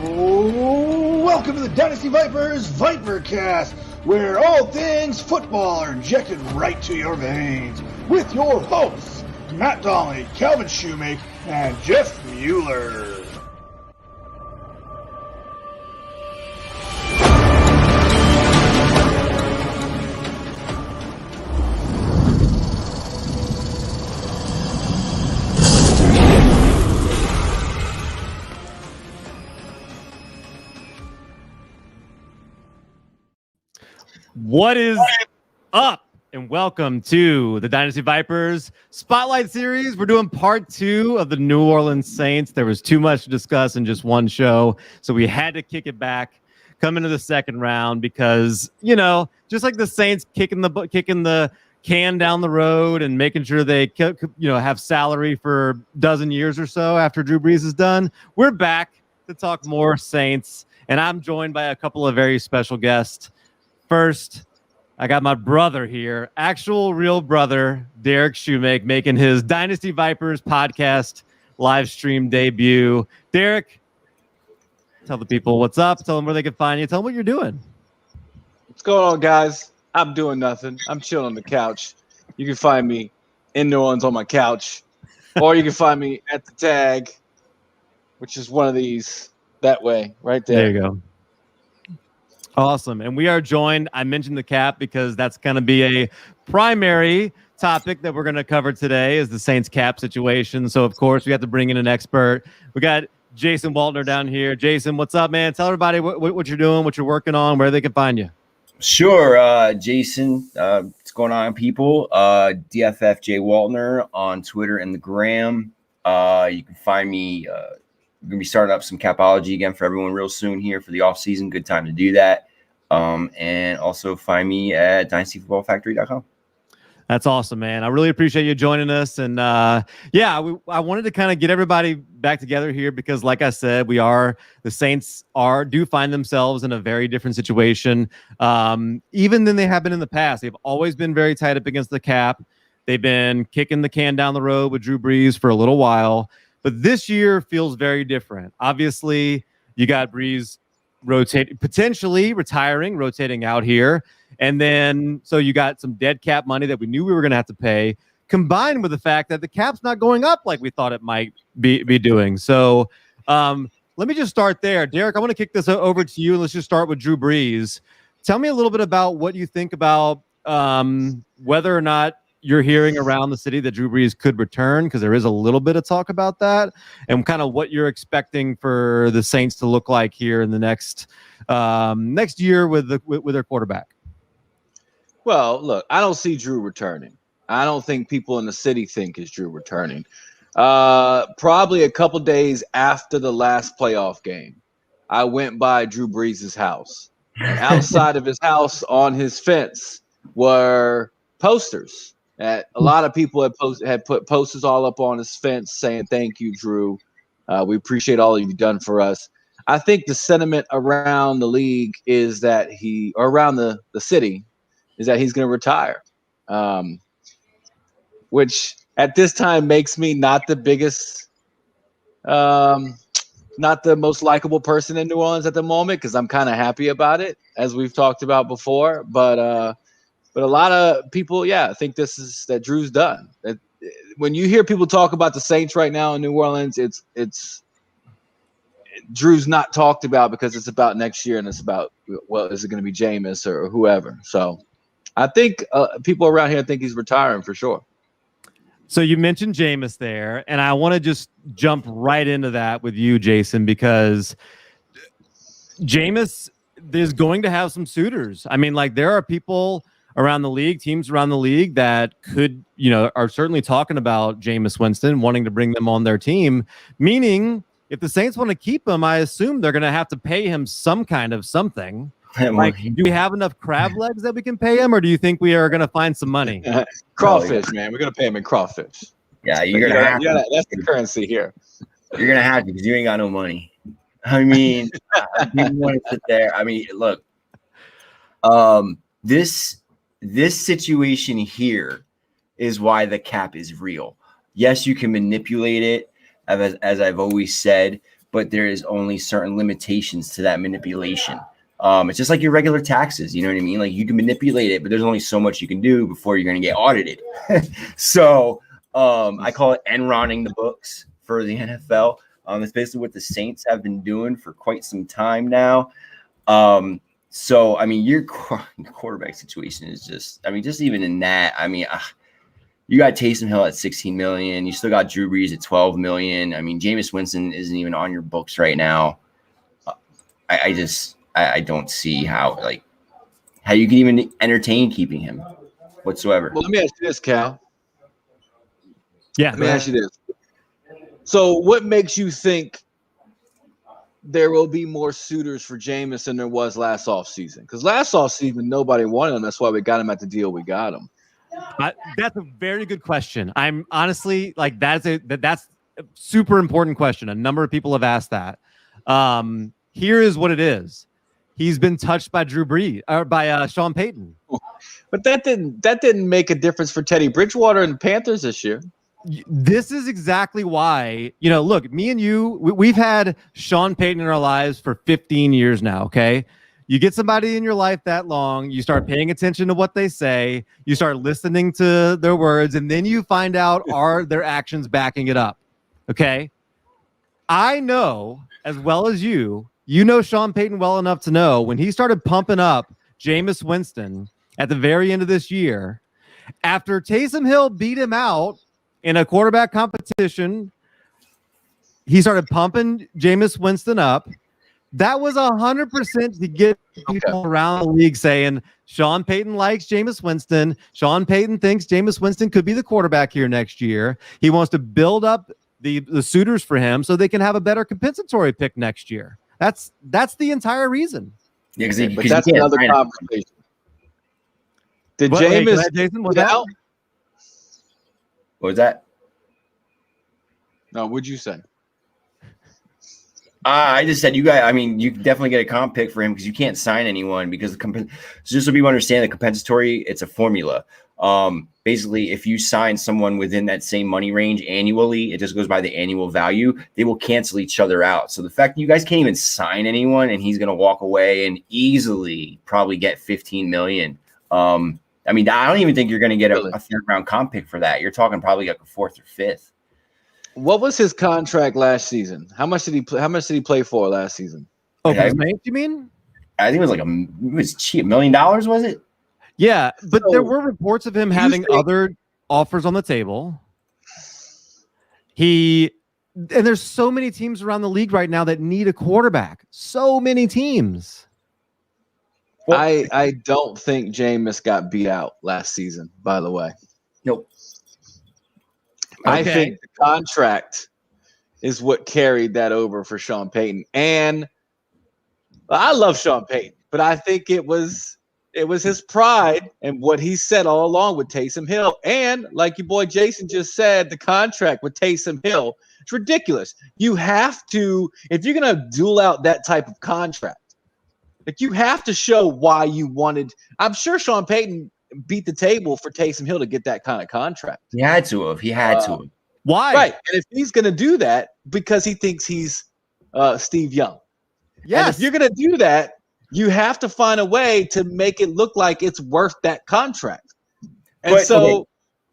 Welcome to the Dynasty Vipers Vipercast, where all things football are injected right to your veins, with your hosts, Matt Donnelly, Calvin Shoemake, and Jeff Mueller. What is up, and welcome to the Dynasty Vipers Spotlight Series. We're doing part 2 of the New Orleans Saints. There was too much to discuss in just one show, so we had to kick it back, come into the second round because, you know, just like the Saints kicking the can down the road and making sure they have salary for a dozen years or so after Drew Brees is done, we're back to talk more Saints, and I'm joined by a couple of very special guests. First, I got my brother here, actual real brother, Derek Shoemake, making his Dynasty Vipers podcast live stream debut. Derek, tell the people what's up. Tell them where they can find you. Tell them what you're doing. What's going on, guys? I'm doing nothing. I'm chilling on the couch. You can find me in New Orleans on my couch, or you can find me at the tag, which is one of these that way, right there. There you go. Awesome. And we are joined, I mentioned the cap because that's going to be a primary topic that we're going to cover today is the Saints cap situation. So, of course, we have to bring in an expert. We got Jason Waltner down here. Jason, what's up, man? Tell everybody what you're doing, what you're working on, where they can find you. Sure, Jason. What's going on, people? DFFJ Waltner on Twitter and the Gram. You can find me. We're going to be starting up some Capology again for everyone real soon here for the off season. Good time to do that. And also find me at dynastyfootballfactory.com. That's awesome, man. I really appreciate you joining us. And I wanted to kind of get everybody back together here because, like I said, the Saints do find themselves in a very different situation, even than they have been in the past. They've always been very tight up against the cap. They've been kicking the can down the road with Drew Brees for a little while. But this year feels very different. Obviously, you got Brees potentially retiring, rotating out here. And then, so you got some dead cap money that we knew we were going to have to pay, combined with the fact that the cap's not going up like we thought it might be doing. So let me just start there. Derek, I want to kick this over to you. Let's just start with Drew Brees. Tell me a little bit about what you think about whether or not you're hearing around the city that Drew Brees could return, because there is a little bit of talk about that, and kind of what you're expecting for the Saints to look like here in the next year with their quarterback. Well, look, I don't see Drew returning. I don't think people in the city think is Drew returning. Probably a couple days after the last playoff game, I went by Drew Brees' house. And outside of his house on his fence were posters. A lot of people had put posters all up on his fence saying, "Thank you, Drew. We appreciate all you've done for us." I think the sentiment around the league is that around the city is that he's going to retire, which at this time makes me not the biggest, not the most likable person in New Orleans at the moment, because I'm kind of happy about it, as we've talked about before. But a lot of people, think that Drew's done. When you hear people talk about the Saints right now in New Orleans, it's Drew's not talked about because it's about next year and it's about, well, is it going to be Jameis or whoever? So I think people around here think he's retiring for sure. So you mentioned Jameis there, and I want to just jump right into that with you, Jason, because Jameis is going to have some suitors. I mean, like, there are people around the league, teams around the league that could, are certainly talking about Jameis Winston, wanting to bring them on their team, meaning if the Saints want to keep him, I assume they're going to have to pay him some kind of something. Like, do we have enough crab legs that we can pay him, or do you think we are going to find some money? Crawfish, man. We're going to pay him in crawfish. Yeah, you're going to have to. That's the currency here. You're going to have to, because you ain't got no money. I mean, people want to sit there. I mean, look, this situation here is why the cap is real. Yes, you can manipulate it, as I've always said, but there is only certain limitations to that manipulation. It's just like your regular taxes. You know what I mean? Like you can manipulate it, but there's only so much you can do before you're going to get audited. So I call it Enronning the books for the NFL. It's basically what the Saints have been doing for quite some time now. So, I mean, your quarterback situation is just, I mean, just even in that, I mean, you got Taysom Hill at 16 million. You still got Drew Brees at 12 million. I mean, Jameis Winston isn't even on your books right now. I don't see how you can even entertain keeping him whatsoever. Well, let me ask you this, Cal. Yeah. Let me ask you this. So what makes you think there will be more suitors for Jameis than there was last offseason? Because last offseason, nobody wanted him. That's why we got him at the deal we got him. That's a very good question. I'm honestly like, that's a super important question. A number of people have asked that. Here is what it is. He's been touched by Drew Brees or by Sean Payton. But that didn't make a difference for Teddy Bridgewater and the Panthers this year. This is exactly why, look, me and you, we've had Sean Payton in our lives for 15 years now, okay? You get somebody in your life that long, you start paying attention to what they say, you start listening to their words, and then you find out are their actions backing it up, okay? I know, as well as you know Sean Payton well enough to know when he started pumping up Jameis Winston at the very end of this year, after Taysom Hill beat him out in a quarterback competition, he started pumping Jameis Winston up. That was 100% to get people around the league saying Sean Payton likes Jameis Winston. Sean Payton thinks Jameis Winston could be the quarterback here next year. He wants to build up the suitors for him so they can have a better compensatory pick next year. That's the entire reason. Yeah, but that's another conversation. Did Jameis Jason? What was that? No, what'd you say? I just said you can definitely get a comp pick for him because you can't sign anyone because just so people understand the compensatory, it's a formula. Basically, if you sign someone within that same money range annually, it just goes by the annual value. They will cancel each other out. So the fact that you guys can't even sign anyone and he's going to walk away and easily probably get 15 million. I mean, I don't even think you're going to get a third round comp pick for that. You're talking probably like a fourth or fifth. What was his contract last season? How much did he play for last season? Oh, for the Saints, you mean? I think it was cheap. $1 million, was it? Yeah, but there were reports of him having other offers on the table. And there's so many teams around the league right now that need a quarterback. So many teams. Well, I don't think Jameis got beat out last season, by the way. Nope. I think the contract is what carried that over for Sean Payton. And I love Sean Payton, but I think it was his pride and what he said all along with Taysom Hill. And like your boy Jason just said, the contract with Taysom Hill, it's ridiculous. You have to, if you're going to duel out that type of contract, like you have to show why you wanted. I'm sure Sean Payton beat the table for Taysom Hill to get that kind of contract. He had to have. Why? Right. And if he's going to do that because he thinks he's Steve Young. Yes. And if you're going to do that, you have to find a way to make it look like it's worth that contract. And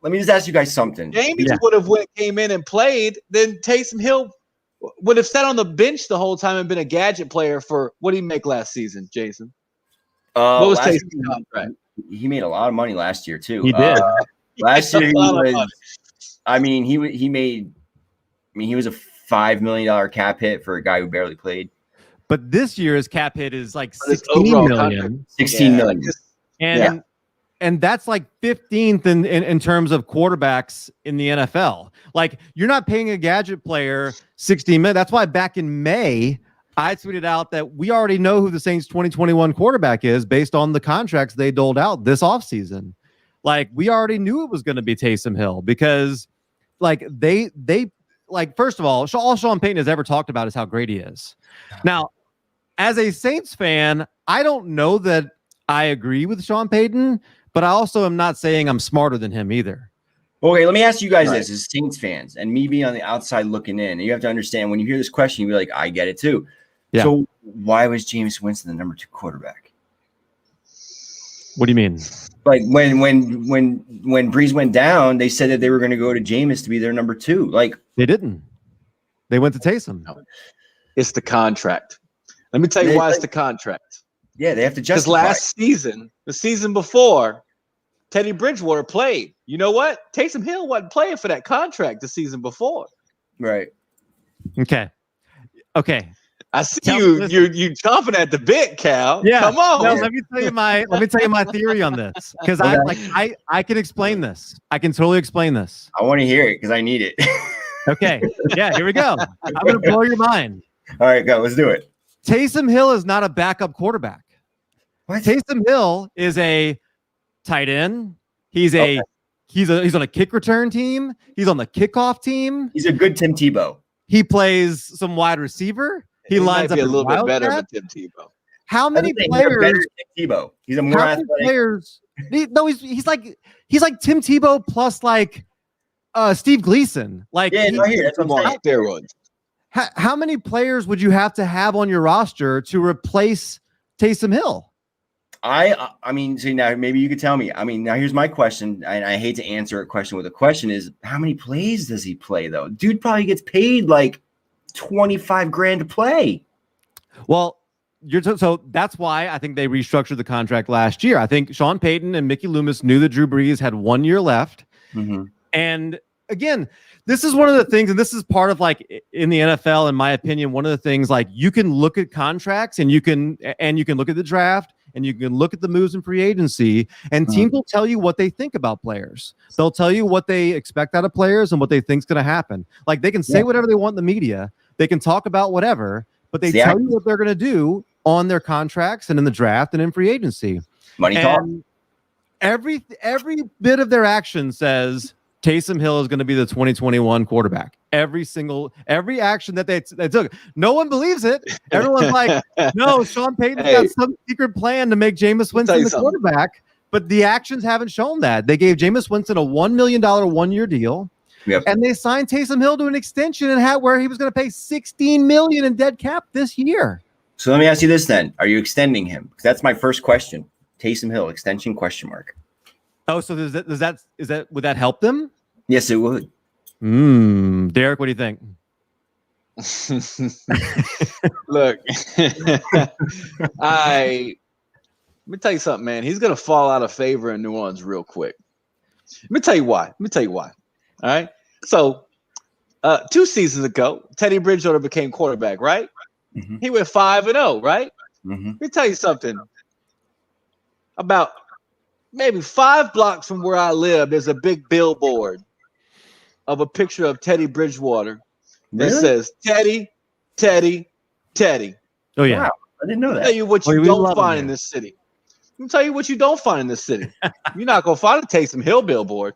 let me just ask you guys something. James would have came in and played, then Taysom Hill would have sat on the bench the whole time and been a gadget player for what did he make last season, Jason? What was Taysom's contract? He made a lot of money last year too. He did. Last year he was. He was a $5 million cap hit for a guy who barely played. But this year's cap hit is like 16 million. 16 million. And that's like 15th in terms of quarterbacks in the NFL. Like you're not paying a gadget player 16 million. That's why back in May, I tweeted out that we already know who the Saints 2021 quarterback is based on the contracts they doled out this offseason. Like we already knew it was going to be Taysom Hill because like they first of all Sean Payton has ever talked about is how great he is. Now, as a Saints fan, I don't know that I agree with Sean Payton, but I also am not saying I'm smarter than him either. Okay, let me ask you guys Right. this as Saints fans and me being on the outside looking in. And you have to understand when you hear this question, you're like, I get it too. Yeah. So why was Jameis Winston the number 2 quarterback? What do you mean? Like when Brees went down, they said that they were going to go to Jameis to be their number 2. Like They didn't. They went to Taysom. It's the contract. Let me tell you why it's the contract. Yeah, they have to Because justify. last season, the season before, Teddy Bridgewater played. You know what? Taysom Hill wasn't playing for that contract the season before. Right. Okay. I see Cal, you. listen. You chomping at the bit, Cal. Yeah. Come on. No, let me tell you my theory on this because I can explain this. I can totally explain this. I want to hear it because I need it. Okay. Yeah. Here we go. I'm gonna blow your mind. All right, go. Let's do it. Taysom Hill is not a backup quarterback. What? Taysom Hill is a tight end. He's on a kick return team. He's on the kickoff team. He's a good Tim Tebow. He plays some wide receiver. He lines might be up a little bit better wildcat. than Tim Tebow. How many He's a better players? Tim Tebow. He's a more How many athletic. players? He's like Tim Tebow plus like Steve Gleason. Like Yeah, no, here, that's what I'm On saying. steroids. how many players would you have to have on your roster to replace Taysom Hill? I mean, see now maybe you could tell me. I mean, now here's my question, and I hate to answer a question with a question: is how many plays does he play though? Dude probably gets paid like $25,000 to play. Well, so that's why I think they restructured the contract last year. I think Sean Payton and Mickey Loomis knew that Drew Brees had 1 year left. Mm-hmm. And again, this is one of the things, and this is part of like in the NFL, in my opinion, one of the things like you can look at contracts and you can look at the draft and you can look at the moves in free agency, and teams will tell you what they think about players. They'll tell you what they expect out of players and what they think is going to happen. Like they can say whatever they want in the media. They can talk about whatever, but they tell you what they're going to do on their contracts and in the draft and in free agency. Money talk. Every bit of their action says Taysom Hill is going to be the 2021 quarterback. Every action that they took. No one believes it. Everyone's like, no, Sean Payton's got some secret plan to make Jameis Winston the quarterback. But the actions haven't shown that. They gave Jameis Winston a $1 million 1-year deal. Yep. And they signed Taysom Hill to an extension and where he was going to pay $16 million in dead cap this year. So let me ask you this then: are you extending him? Because that's my first question. Taysom Hill extension ? Oh, so would that help them? Yes, it would. Derek, what do you think? Look, let me tell you something, man. He's gonna fall out of favor in New Orleans real quick. Let me tell you why. All right. So 2 seasons ago, Teddy Bridgewater became quarterback, right? Mm-hmm. He went 5-0, right? Mm-hmm. Let me tell you something. About maybe 5 blocks from where I live, there's a big billboard of a picture of Teddy Bridgewater that says Teddy. Oh yeah. Wow, I didn't know that. I'll tell you what you don't find in this city. Let me tell you what you don't find in this city. You're not gonna find a Taysom Hill billboard.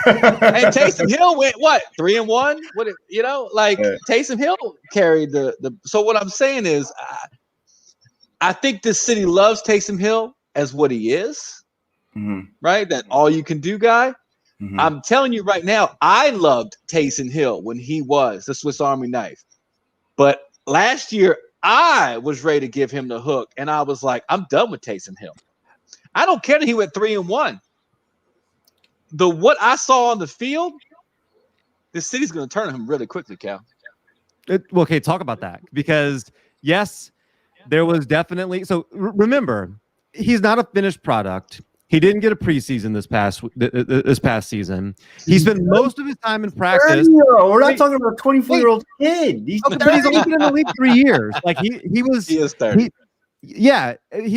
And Taysom Hill went what 3-1? What Taysom Hill carried the. So what I'm saying is, I think this city loves Taysom Hill as what he is, right? That all you can do guy. Mm-hmm. I'm telling you right now, I loved Taysom Hill when he was the Swiss Army knife, but last year I was ready to give him the hook, and I was like, I'm done with Taysom Hill. I don't care that he went 3-1. What I saw on the field, the city's going to turn on him really quickly, Cal. Okay, talk about that because yes, there was definitely. So remember, he's not a finished product. He didn't get a preseason this past season. He spent most of his time in practice. We're not talking about a 24-year-old kid. But he's only been in the league 3 years. Like he is 30. He's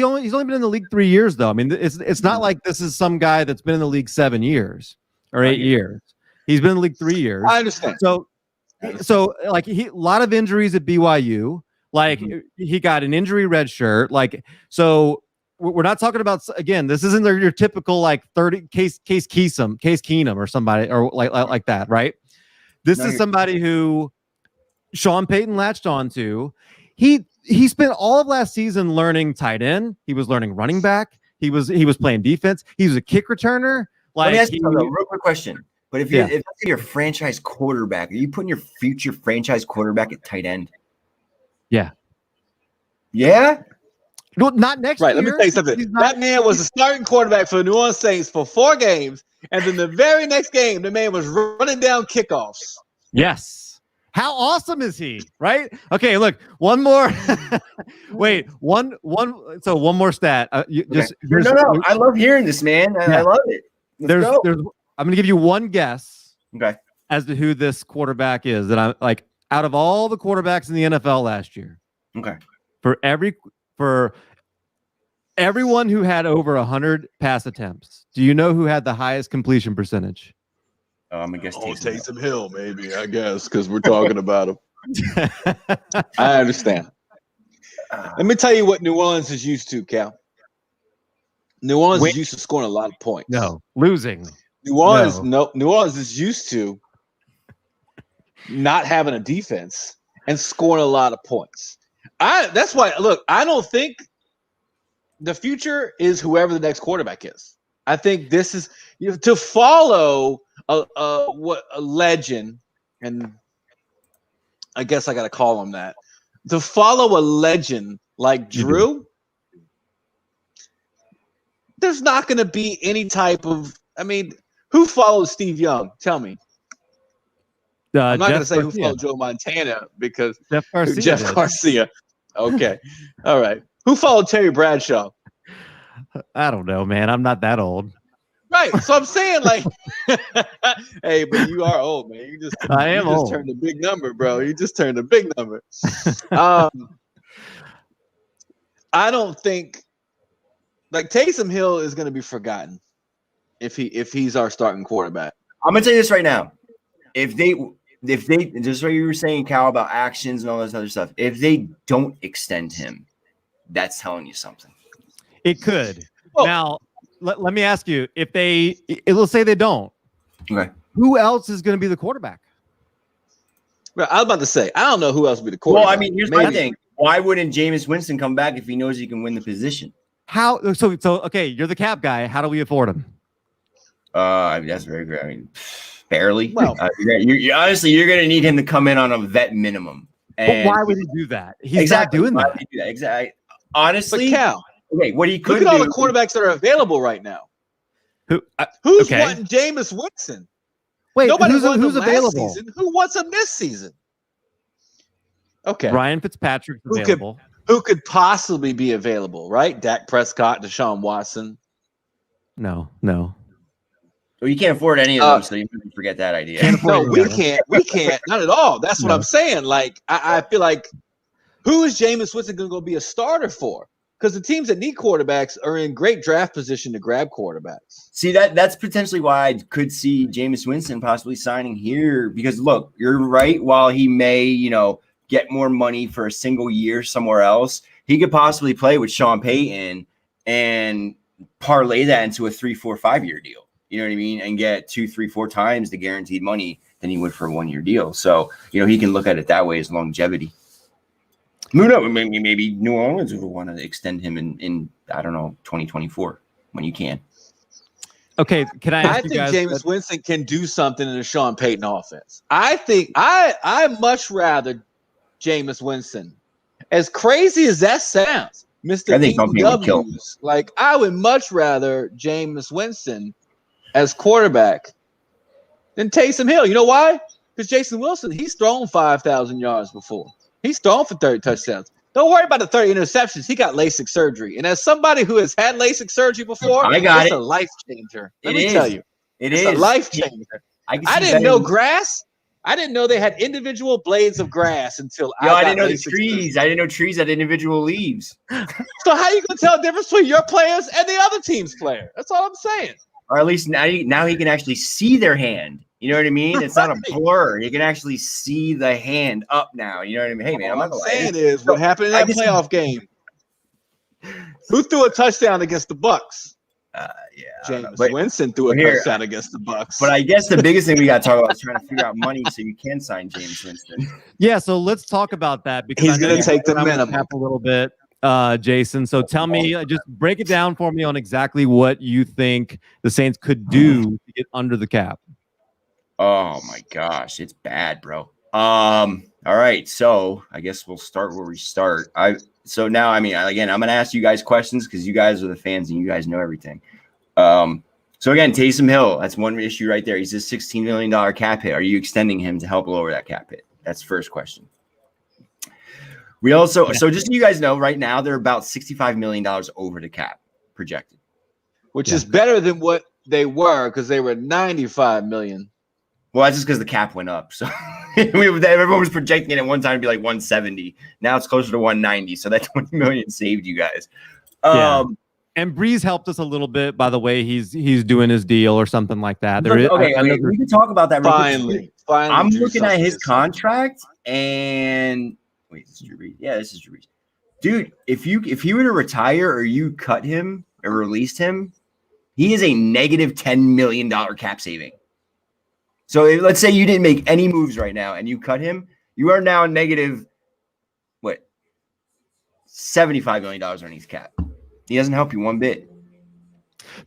only been in the league 3 years though. I mean, it's not like this is some guy that's been in the league 7 years or 8 years. He's been in the league 3 years. I understand. So like a lot of injuries at BYU. Like he got an injury red shirt. Like so. We're not talking about, again, this isn't your typical like 30 Case Keenum or somebody or like that, right? This is somebody who Sean Payton latched onto. He spent all of last season learning tight end. He was learning running back. He was playing defense. He was a kick returner. Let me ask you a real quick question. But if you're your franchise quarterback, are you putting your future franchise quarterback at tight end? Yeah. Yeah? Well, not next year. Let me tell you something. That man was a starting quarterback for the New Orleans Saints for 4 games, and then the very next game, the man was running down kickoffs. Yes. How awesome is he? Right? Okay, look, one more. Wait, one more stat. No. I love hearing this, man. I love it. There's I'm gonna give you one guess as to who this quarterback is. That I'm like, out of all the quarterbacks in the NFL last year. Okay. For everyone who had over 100 pass attempts, do you know who had the highest completion percentage? I guess Taysom Hill, maybe, I guess, because we're talking about him. I understand. Let me tell you what New Orleans is used to, Cal. New Orleans is used to scoring a lot of points. No, losing. New Orleans is used to not having a defense and scoring a lot of points. That's why, look, I don't think the future is whoever the next quarterback is. I think this is to follow a legend, and I guess I got to call him that. To follow a legend like Drew, there's not going to be any type of. I mean, who follows Steve Young? Tell me. I'm not going to say who followed Joe Montana because Jeff Garcia. Okay, all right. Who followed Terry Bradshaw? I don't know, man. I'm not that old. Right. So I'm saying, like, hey, but you are old, man. I am old. You just turned a big number, bro. You just turned a big number. I don't think like Taysom Hill is going to be forgotten if he's our starting quarterback. I'm going to tell you this right now. If they just what you were saying, Cal, about actions and all this other stuff, if they don't extend him, that's telling you something. It could. Well, now, let me ask you, let's say they don't. Okay. Who else is going to be the quarterback? Well, I was about to say, I don't know who else will be the quarterback. Well, I mean, here's my thing. Why wouldn't Jameis Winston come back if he knows he can win the position? How? So okay, you're the cap guy. How do we afford him? I mean, that's very good. I mean, barely. Well, honestly, you're going to need him to come in on a vet minimum. But why would he do that? He's not doing that. Exactly. Honestly, but Cal, okay, what he could look at all the quarterbacks that are available right now. Who's wanting Jameis Winston? Wait, nobody who's available? Season. Who wants him this season? Okay, Ryan Fitzpatrick's available. Who could possibly be available? Right, Dak Prescott, Deshaun Watson. No. Well, you can't afford any of them, so you can forget that idea. No, we can't. We can't. Not at all. That's what I'm saying. Like, I feel like who is Jameis Winston going to be a starter for? Because the teams that need quarterbacks are in great draft position to grab quarterbacks. See, that's potentially why I could see Jameis Winston possibly signing here. Because look, you're right. While he may, get more money for a single year somewhere else, he could possibly play with Sean Payton and parlay that into a 3, 4, 5 year deal. You know what I mean? And get 2, 3, 4 times the guaranteed money than he would for a 1 year deal. So, he can look at it that way as longevity. Maybe New Orleans would want to extend him in I don't know, 2024 when you can. Okay, can I ask you guys? I think Jameis Winston can do something in the Sean Payton offense. I think I much rather Jameis Winston. As crazy as that sounds, Mr. EWs, like I would much rather Jameis Winston as quarterback than Taysom Hill. You know why? Because Jason Wilson, he's thrown 5,000 yards before. He's thrown for 30 touchdowns. Don't worry about the 30 interceptions. He got LASIK surgery. And as somebody who has had LASIK surgery before, it's a life changer. Let me tell you. It's a life changer. I didn't know grass. I didn't know they had individual blades of grass until I didn't know the trees. I didn't know trees had individual leaves. So how are you going to tell the difference between your players and the other team's player? That's all I'm saying. Or at least now he can actually see their hand. You know what I mean? It's not a blur. You can actually see the hand up now. You know what I mean? Hey, man, I'm not saying is what happened in that playoff game. Who threw a touchdown against the Bucks? Jameis Winston threw a touchdown against the Bucks. But I guess the biggest thing we got to talk about is trying to figure out money so you can sign Jameis Winston. Yeah, so let's talk about that because he's going to take the minimum a little bit, Jason. So tell me, just break it down for me on exactly what you think the Saints could do to get under the cap. Oh my gosh, it's bad, bro. All right, so I guess we'll start where we start. So now, again, I'm gonna ask you guys questions because you guys are the fans and you guys know everything. So again, Taysom Hill, that's one issue right there. He's a $16 million cap hit. Are you extending him to help lower that cap hit? That's the first question. We also, so just so you guys know, right now they're about $65 million over the cap projected, which is better than what they were because they were 95 million. Well, that's just because the cap went up. So everyone was projecting it at one time to be like 170. Now it's closer to 190. So that 20 million saved you guys. And Brees helped us a little bit by the way he's doing his deal or something like that. We can talk about that. Finally, I'm looking at his contract and wait, this is Drew Brees. Yeah, this is Drew Brees. Dude, if he were to retire or you cut him or released him, he is a negative $10 million cap saving. So let's say you didn't make any moves right now and you cut him, you are now negative $75 million on his cap. He doesn't help you one bit.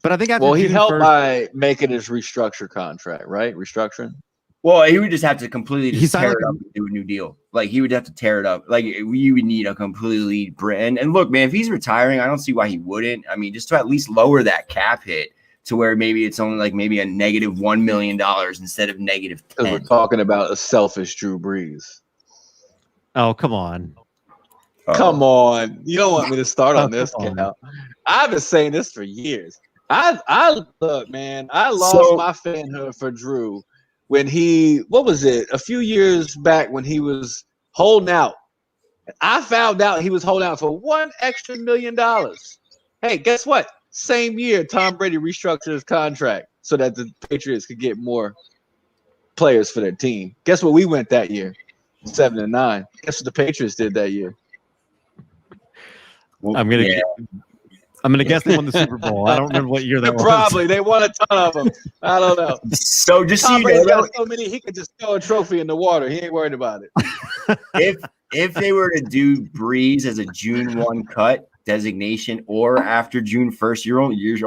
But I think he helped by making his restructure contract, right? Restructuring. Well, he would just have to completely tear it up and do a new deal. Like he would have to tear it up. Like you would need a completely brand. And look, man, if he's retiring, I don't see why he wouldn't. I mean, just to at least lower that cap hit to where maybe it's only like maybe a negative $1 million instead of negative 10. Because we're talking about a selfish Drew Brees. Oh, come on. Come on. You don't want me to start on this, Cal. I've been saying this for years. I look, man, I lost my fanhood for Drew when a few years back when he was holding out. I found out he was holding out for $1 extra million. Hey, guess what? Same year, Tom Brady restructured his contract so that the Patriots could get more players for their team. Guess what we went that year? 7-9. Guess what the Patriots did that year? Well, I'm gonna guess they won the Super Bowl. I don't remember what year that was. Probably they won a ton of them. I don't know. So just Tom Brady's got so many, he could just throw a trophy in the water. He ain't worried about it. If they were to do Brees as a June 1 cut designation or after June 1st, you're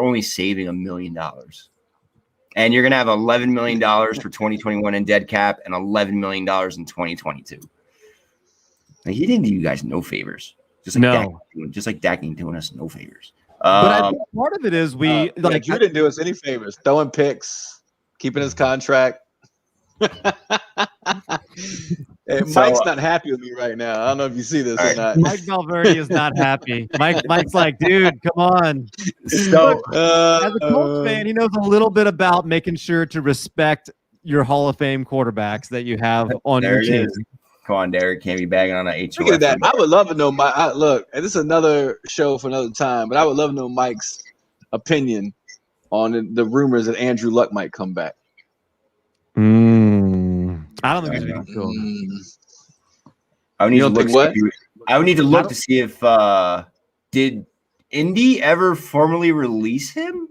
only saving $1 million. And you're gonna have $11 million for 2021 in dead cap and $11 million in 2022. Like, he didn't do you guys no favors. Just like Dak ain't doing us no favors. But I think part of it is you didn't do us any favors. Throwing picks, keeping his contract. Mike's not happy with me right now. I don't know if you see this or not. Mike Valverde is not happy. Mike's like, dude, come on. So as a Colts fan, he knows a little bit about making sure to respect your Hall of Fame quarterbacks that you have on your team. Come on, Derek. Can't be bagging on that HOF. Look at that. I would love to know look, and this is another show for another time, but I would love to know Mike's opinion on the rumors that Andrew Luck might come back. I don't think he's going to go. I would need to look to see if did Indy ever formally release him?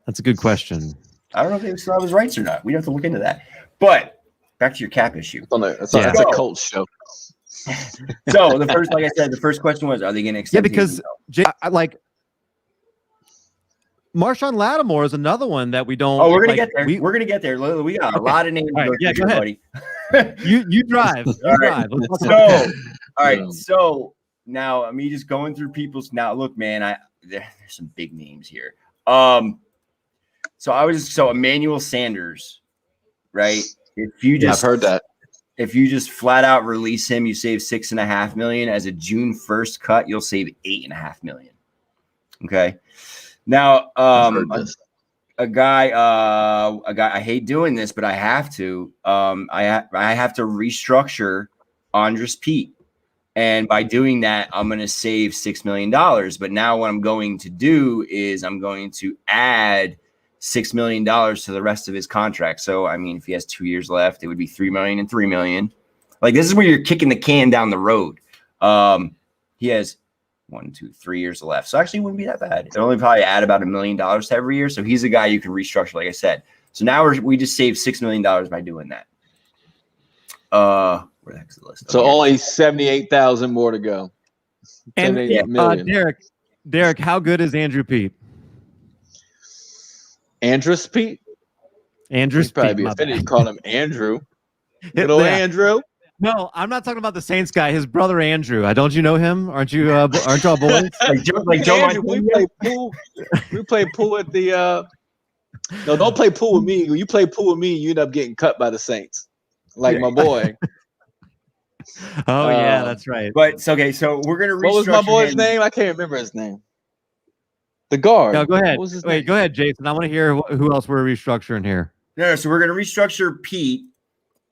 That's a good question. I don't know if they still have his rights or not. We'd have to look into that. But back to your cap issue. It's a Colts show. So the first question was, are they going to extend? Yeah, because Marshawn Lattimore is another one that we don't. Oh, we're gonna get there. We're gonna get there. We got a lot of names. Right, go ahead. Buddy. you drive. All right. So now me just going through people's. Now look, man, there's some big names here. So Emanuel Sanders, right? I've heard that. If you just flat out release him, you save $6.5 million. As a June 1st cut, you'll save $8.5 million. Okay. Now, a guy. I hate doing this, but I have to. I have to restructure Andres Pete, and by doing that, I'm going to save $6 million. But now, what I'm going to do is I'm going to add $6 million to the rest of his contract. So, I mean, if he has 2 years left, it would be $3 million and $3 million. Like, this is where you're kicking the can down the road. He has 1, 2, 3 years left. So actually it wouldn't be that bad. It'll only probably add about $1 million to every year. So he's a guy you can restructure, like I said. So now we just saved $6 million by doing that. Where the heck's the list? So only 78,000 more to go. And Derek, how good is Andrew Pete? Andrus Pete? Andrew's He'd probably feet, be my offended. bad. You call him Andrew. Good old Yeah. Andrew. No, I'm not talking about the Saints guy. His brother Andrew. Don't you know him? Aren't you? Aren't y'all boys? like Joe Andrew, we Montana? play pool. We play pool at the. No, don't play pool with me. When you play pool with me, you end up getting cut by the Saints, like my boy. Oh yeah, that's right. But okay, so we're gonna restructure. What was my boy's him. name? I can't remember his name. The guard. No, go ahead. What was his Wait, name? go ahead, Jason. I want to hear who else we're restructuring here. No, so we're gonna restructure Pete,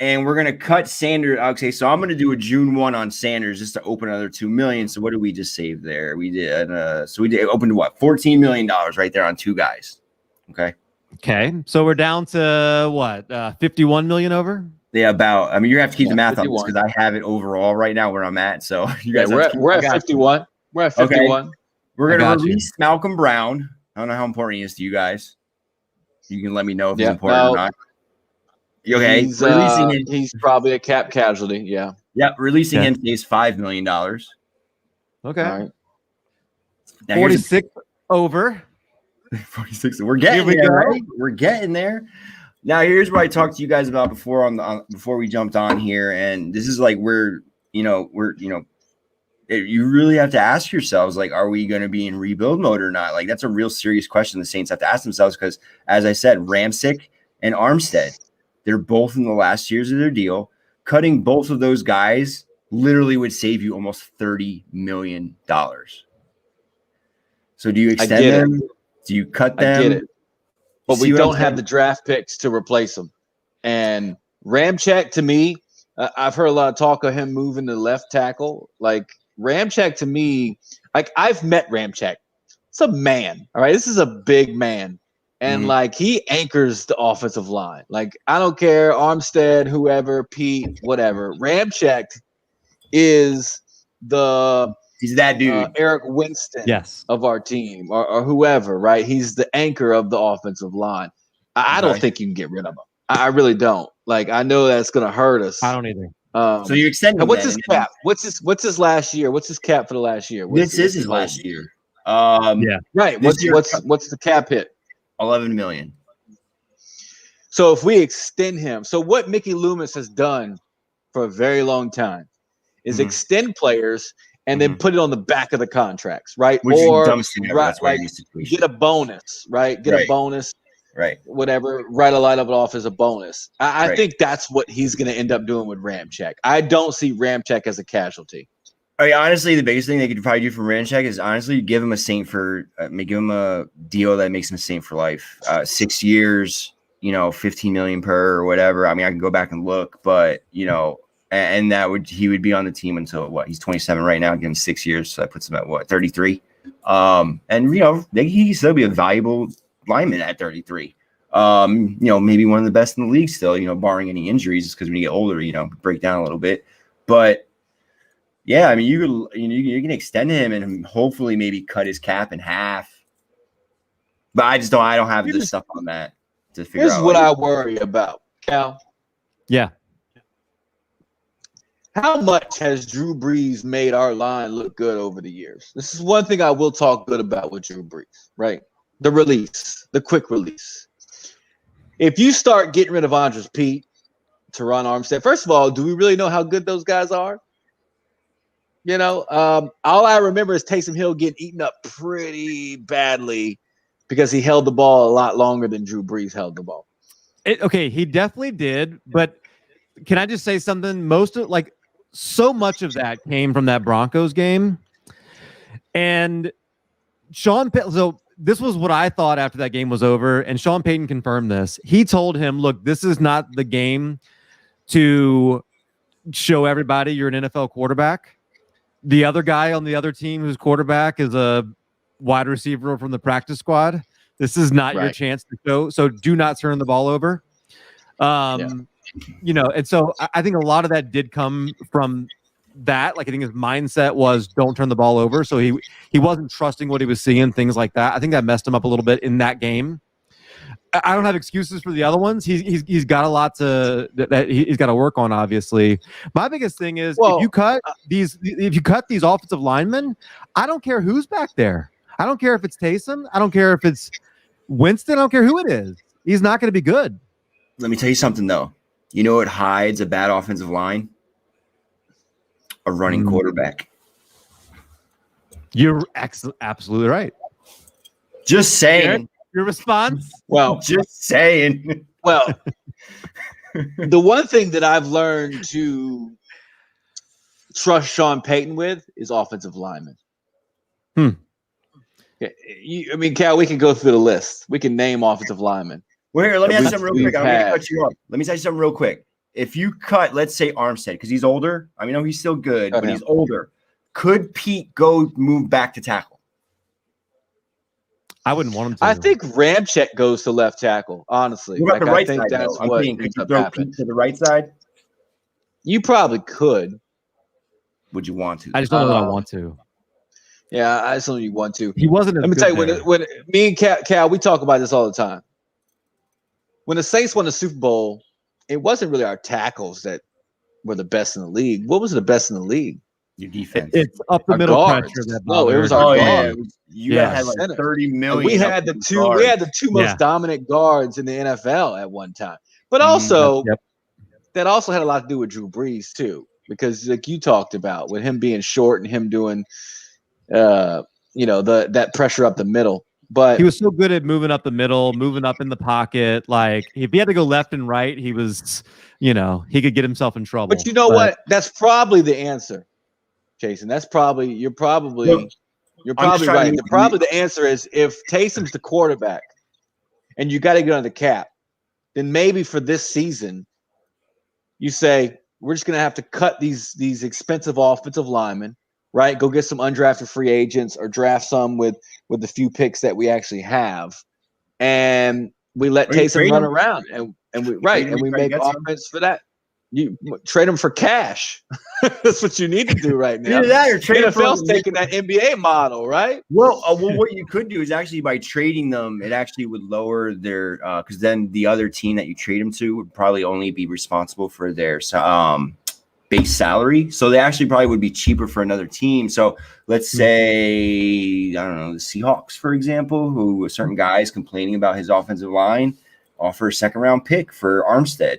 and we're gonna cut Sanders. Okay, so I'm gonna do a June 1 on Sanders just to open another $2 million. So what did we just save there? We did opened what, $14 million right there on 2 guys. Okay, so we're down to what, 51 million over? Yeah, about. I mean, you have to keep the math 51. on this because I have it overall right now where I'm at. So you guys, we're at 51. We're at 51. Okay. We're gonna release Malcolm Brown. I don't know how important he is to you guys. You can let me know if he's important or not. Okay, releasing him. He's probably a cap casualty. Yeah. Yep, releasing him pays $5 million. Okay. All right. Now 46 over. 46. We're getting there, right? We're getting there. Now, here's what I talked to you guys about before before we jumped on here, and this is like you really have to ask yourselves, like, are we going to be in rebuild mode or not? Like, that's a real serious question the Saints have to ask themselves because, as I said, Ramczyk and Armstead, they're both in the last years of their deal. Cutting both of those guys literally would save you almost $30 million. So do you extend them? Do you cut them? I get it. But we don't have the draft picks to replace them. And Ramczyk, to me, I've heard a lot of talk of him moving to left tackle. Like, Ramczyk, to me, like, I've met Ramczyk. It's a man, all right? This is a big man. And, like, he anchors the offensive line. Like, I don't care, Armstead, whoever, Pete, whatever. Ramczyk is he's that dude. Eric Winston yes. of our team or whoever, right? He's the anchor of the offensive line. I don't think you can get rid of him. I really don't. Like, I know that's going to hurt us. I don't either. So you extend him. What's his cap? What's his last year? What's his cap for the last year? This is his last year. Yeah. Right. What's the cap hit? 11 million. So if we extend him, so what Mickey Loomis has done for a very long time is extend players and then put it on the back of the contracts, right? Which or is dumb thing ever. That's why like, get a bonus, right? Get a bonus, right? Whatever. Write a line of it off as a bonus. I think that's what he's going to end up doing with Ramczyk. I don't see Ramczyk as a casualty. I mean, honestly, the biggest thing they could probably do for Ramczyk is honestly give him a Saint for give him a deal that makes him a Saint for life. 6 years, 15 million per or whatever. I mean, I can go back and look, but and he would be on the team until what? He's 27 right now. Give him 6 years, so that puts him at what, 33. And he can still be a valuable lineman at 33. Maybe one of the best in the league still. Barring any injuries, because when you get older, break down a little bit, but. Yeah, I mean, you can extend him and hopefully maybe cut his cap in half. But I don't have this stuff on that to figure out. Here's what I worry about, Cal. Yeah. How much has Drew Brees made our line look good over the years? This is one thing I will talk good about with Drew Brees, right? The release, the quick release. If you start getting rid of Andres Pete, Teron Armstead, first of all, do we really know how good those guys are? All I remember is Taysom Hill getting eaten up pretty badly because he held the ball a lot longer than Drew Brees held the ball. Okay, he definitely did. But can I just say something? So much of that came from that Broncos game. And so this was what I thought after that game was over. And Sean Payton confirmed this. He told him, look, this is not the game to show everybody you're an NFL quarterback. The other guy on the other team whose quarterback is a wide receiver from the practice squad. This is not your chance to show. So do not turn the ball over. And so I think a lot of that did come from that. Like, I think his mindset was don't turn the ball over. So he wasn't trusting what he was seeing, things like that. I think that messed him up a little bit in that game. I don't have excuses for the other ones. He's got a lot that he's got to work on. Obviously, my biggest thing is if you cut these offensive linemen, I don't care who's back there. I don't care if it's Taysom. I don't care if it's Winston. I don't care who it is. He's not going to be good. Let me tell you something, though. You know what hides a bad offensive line? A running quarterback. You're absolutely right. Just saying. Your response? Well, just saying. Well, the one thing that I've learned to trust Sean Payton with is offensive linemen. Yeah, I mean, Cal, we can go through the list. We can name offensive linemen. Well, here, let me ask you something real quick. I'm going to had. cut you off. Let me tell you something real quick. If you cut, let's say Armstead, because he's older. I mean, no, he's still good, but he's older. Could Pete move back to tackle? I wouldn't want him to. I think Ramczyk goes to left tackle, honestly. What about the right I think side, that's though? I'm what saying, could ends you up throw happening. Pete to the right side? You probably could. Would you want to? I just don't know that I want to. Yeah, I just don't know you want to. He wasn't. Let me tell you, when me and Cal, we talk about this all the time. When the Saints won the Super Bowl, it wasn't really our tackles that were the best in the league. What was the best in the league? Your defense. It's up the Our middle guards. pressure. That No, it was our guards. You guys had like Center. 30 million. And we had the two most dominant guards in the NFL at one time. But also, that also had a lot to do with Drew Brees too, because like you talked about, with him being short and him doing, that pressure up the middle. But he was so good at moving up the middle, moving up in the pocket. Like if he had to go left and right, he was, he could get himself in trouble. But you know what? That's probably the answer, Jason. You're probably right. The answer is if Taysom's the quarterback and you got to get on the cap, then maybe for this season, you say, we're just going to have to cut these expensive offensive linemen, right? Go get some undrafted free agents or draft some with the few picks that we actually have. And we let Taysom run around and we make offense for that. You trade them for cash. That's what you need to do right now. Either that or trade NFL's taking that NBA model, right? Well, what you could do is actually by trading them, it actually would lower their because then the other team that you trade them to would probably only be responsible for their base salary. So they actually probably would be cheaper for another team. So let's say, I don't know, the Seahawks, for example, who certain guys complaining about his offensive line, offer a second round pick for Armstead.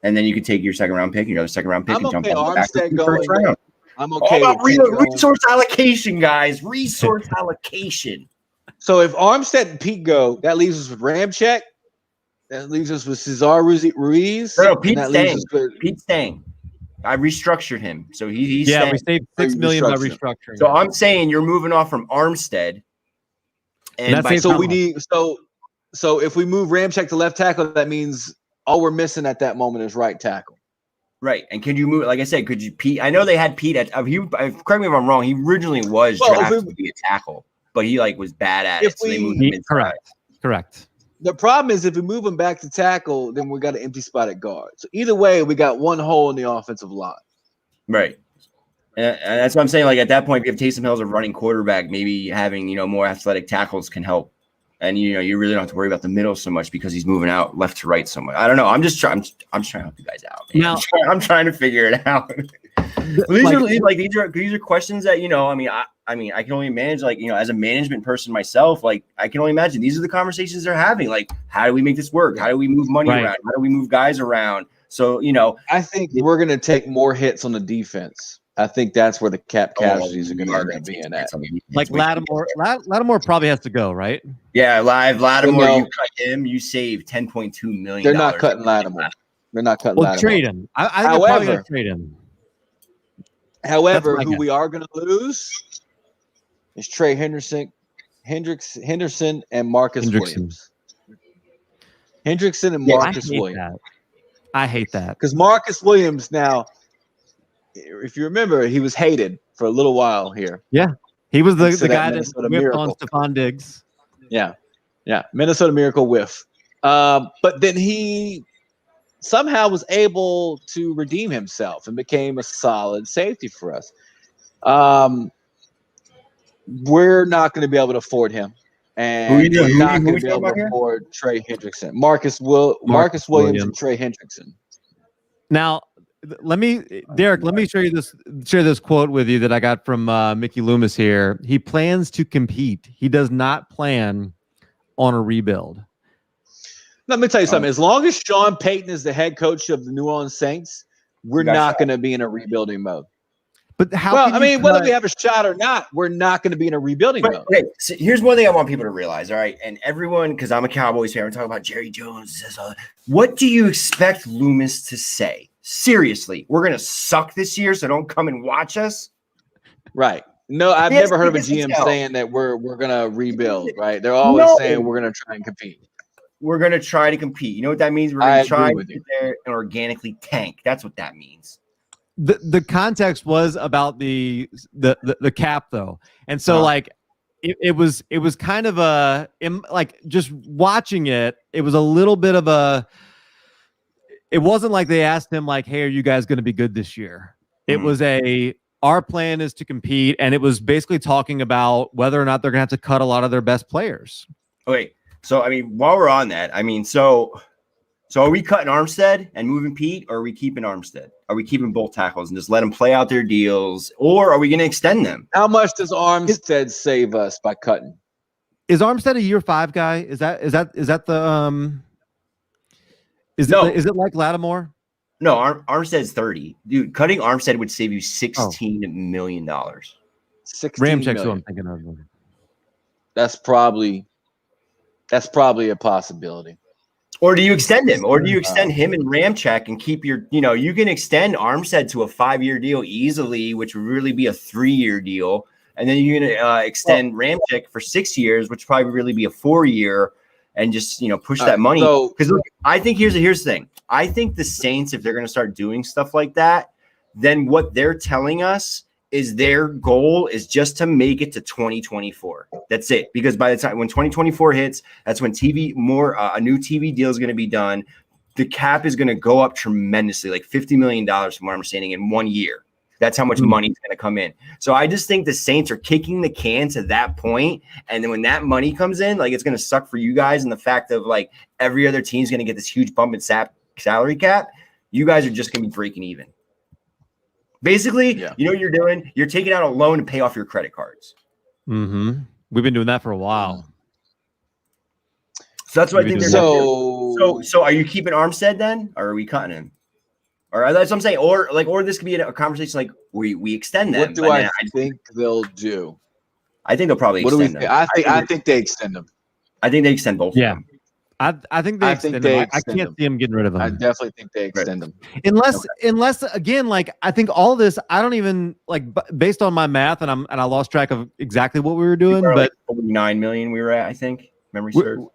And then you could take your second round pick, second round pick, and jump on back to the first round. I'm okay. All about resource allocation, guys. Resource allocation. So if Armstead and Pete go, that leaves us with Ramczyk. That leaves us with Cesar Ruiz. No, Pete's staying. Pete's staying. I restructured him, so he's staying. We saved $6 million by restructuring. So I'm saying you're moving off from Armstead, and so if we move Ramczyk to left tackle, that means all we're missing at that moment is right tackle. Right. And could you move, like I said, could you Pete? I know they had Pete at correct me if I'm wrong. He originally was drafted to be a tackle, but he was bad at it. So they moved him inside. Correct. The problem is if we move him back to tackle, then we got an empty spot at guard. So either way, we got one hole in the offensive line. Right. And that's what I'm saying. Like at that point, if Taysom Hill is a running quarterback, maybe having, more athletic tackles can help. And you really don't have to worry about the middle so much because he's moving out left to right so much. I don't know. I'm just trying to help you guys out. Man. Now, I'm trying to figure it out. These are questions that I can only manage as a management person myself. Like I can only imagine these are the conversations they're having. Like how do we make this work? How do we move money around? How do we move guys around? So I think we're gonna take more hits on the defense. I think that's where the cap casualties are going to be in at. Like Lattimore probably has to go, right? Yeah, Lattimore. You cut him, you save $10.2 million. They're not cutting Lattimore. Lattimore. Trade him. I think they're probably going to trade him. However, who we are going to lose is Trey Henderson, and Marcus Williams. Hendrickson and Marcus Williams. I hate that because Marcus Williams now. If you remember, he was hated for a little while here. Yeah. He was the guy that whiffed on Stephon Diggs. Yeah. Minnesota Miracle whiff. But then he somehow was able to redeem himself and became a solid safety for us. We're not going to be able to afford him. And we're not going to be able to afford Trey Hendrickson. Marcus Williams and Trey Hendrickson. Now, Derek, let me share this quote with you that I got from Mickey Loomis here. He plans to compete. He does not plan on a rebuild. Let me tell you something. As long as Sean Payton is the head coach of the New Orleans Saints, we're not going to be in a rebuilding mode. But how? Well, I mean, whether we have a shot or not, we're not going to be in a rebuilding mode. Okay, so here's one thing I want people to realize, all right? And everyone, because I'm a Cowboys fan, we're talking about Jerry Jones. What do you expect Loomis to say? Seriously, we're going to suck this year, so don't come and watch us? Right. No, I've never heard of a GM saying that we're going to rebuild, right? They're always saying we're going to try and compete. We're going to try to compete. You know what that means? We're going to try to get there and organically tank. That's what that means. The context was about the cap though, and so like it was kind of like just watching it was a little bit of a. It wasn't like they asked him like, "Hey, are you guys going to be good this year?" It was our plan is to compete, and it was basically talking about whether or not they're going to have to cut a lot of their best players. Okay, so I mean, while we're on that, I mean, so are we cutting Armstead and moving Pete, or are we keeping Armstead? Are we keeping both tackles and just let them play out their deals, or are we going to extend them? How much does Armstead save us by cutting? Is Armstead a year 5 guy? Is that the is it like Lattimore? No, Armstead's 30. Dude, cutting Armstead would save you $16 million. Ramchek's who I'm thinking of. That's probably a possibility. Or do you extend him? Or do you extend him and Ramczyk and keep your, you can extend Armstead to a 5-year deal easily, which would really be a 3-year deal. And then you're going to extend Ramczyk for 6 years, which would probably really be a 4-year, and just, push that money. Because I think here's the thing. I think the Saints, if they're going to start doing stuff like that, then what they're telling us is their goal is just to make it to 2024. That's it. Because by the time when 2024 hits, that's when a new TV deal is going to be done. The cap is going to go up tremendously, like $50 million from what I'm understanding in 1 year. That's how much money is going to come in. So I just think the Saints are kicking the can to that point. And then when that money comes in, like, it's going to suck for you guys. And the fact of like every other team is going to get this huge bump in salary cap, you guys are just going to be breaking even. Basically, you know what you're doing? You're taking out a loan to pay off your credit cards. Mm-hmm. We've been doing that for a while. So that's what I think they're doing. So are you keeping Armstead then? Or are we cutting him? Or that's what I'm saying. Or this could be a conversation like we extend them. What do I think they'll do? I think they'll probably extend them. I think they extend them. I think they extend both of them. I think they extend them. I can't see them getting rid of them. I definitely think they extend them. Unless again, like, I think all this, I don't even like, based on my math, and I lost track of exactly what we were doing, but like 49 million we were at, I think. Memory serves.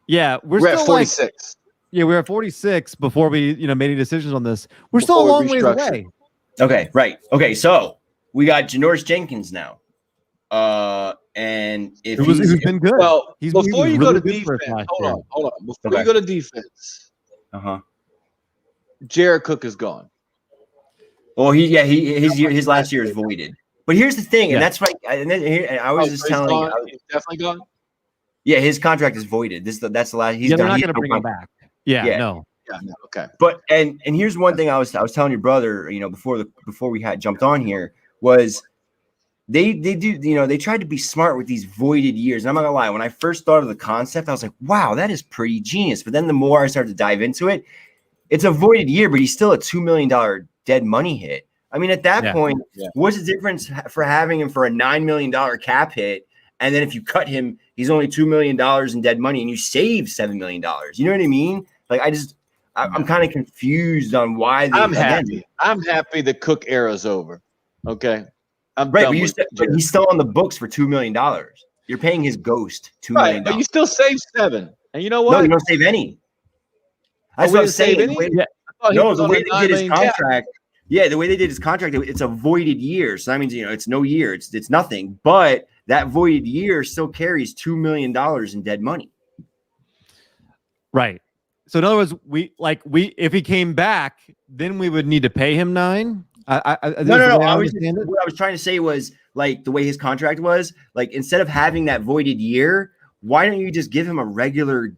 Yeah, we're still at 46. We were at 46 before we made any decisions on this. We're still a long ways away. Okay, right. Okay, so we got Janoris Jenkins now. And if he's been good. Well, before you go to defense, hold on. Before you go to defense, Jared Cook is gone. Well, his last year is voided. But here's the thing, and that's right. And then I was just telling you, he's definitely gone. Yeah, his contract is voided. That's the last. They're not going to bring him back. No. Yeah, no, okay. But and here's one thing I was telling your brother, before we had jumped on here, was they do, they tried to be smart with these voided years. And I'm not gonna lie, when I first thought of the concept, I was like, wow, that is pretty genius. But then the more I started to dive into it, it's a voided year, but he's still a $2 million dead money hit. I mean, at that point, what's the difference for having him for a $9 million cap hit? And then if you cut him, he's only $2 million in dead money, and you save $7 million. You know what I mean? Like, I'm kind of confused on why. I'm happy. I'm happy the Cook era's over. Okay. But he's still on the books for $2 million. You're paying his ghost $2 million. But you still save $7. And you know what? No, you don't save any. That's what I'm saying. The way they did his contract. Yeah, the way they did his contract, it's a voided year. So that means, it's no year. It's nothing. But that voided year still carries $2 million in dead money. Right. So in other words, if he came back, then we would need to pay him $9. No. What I was trying to say was, like, the way his contract was, like, instead of having that voided year, why don't you just give him a regular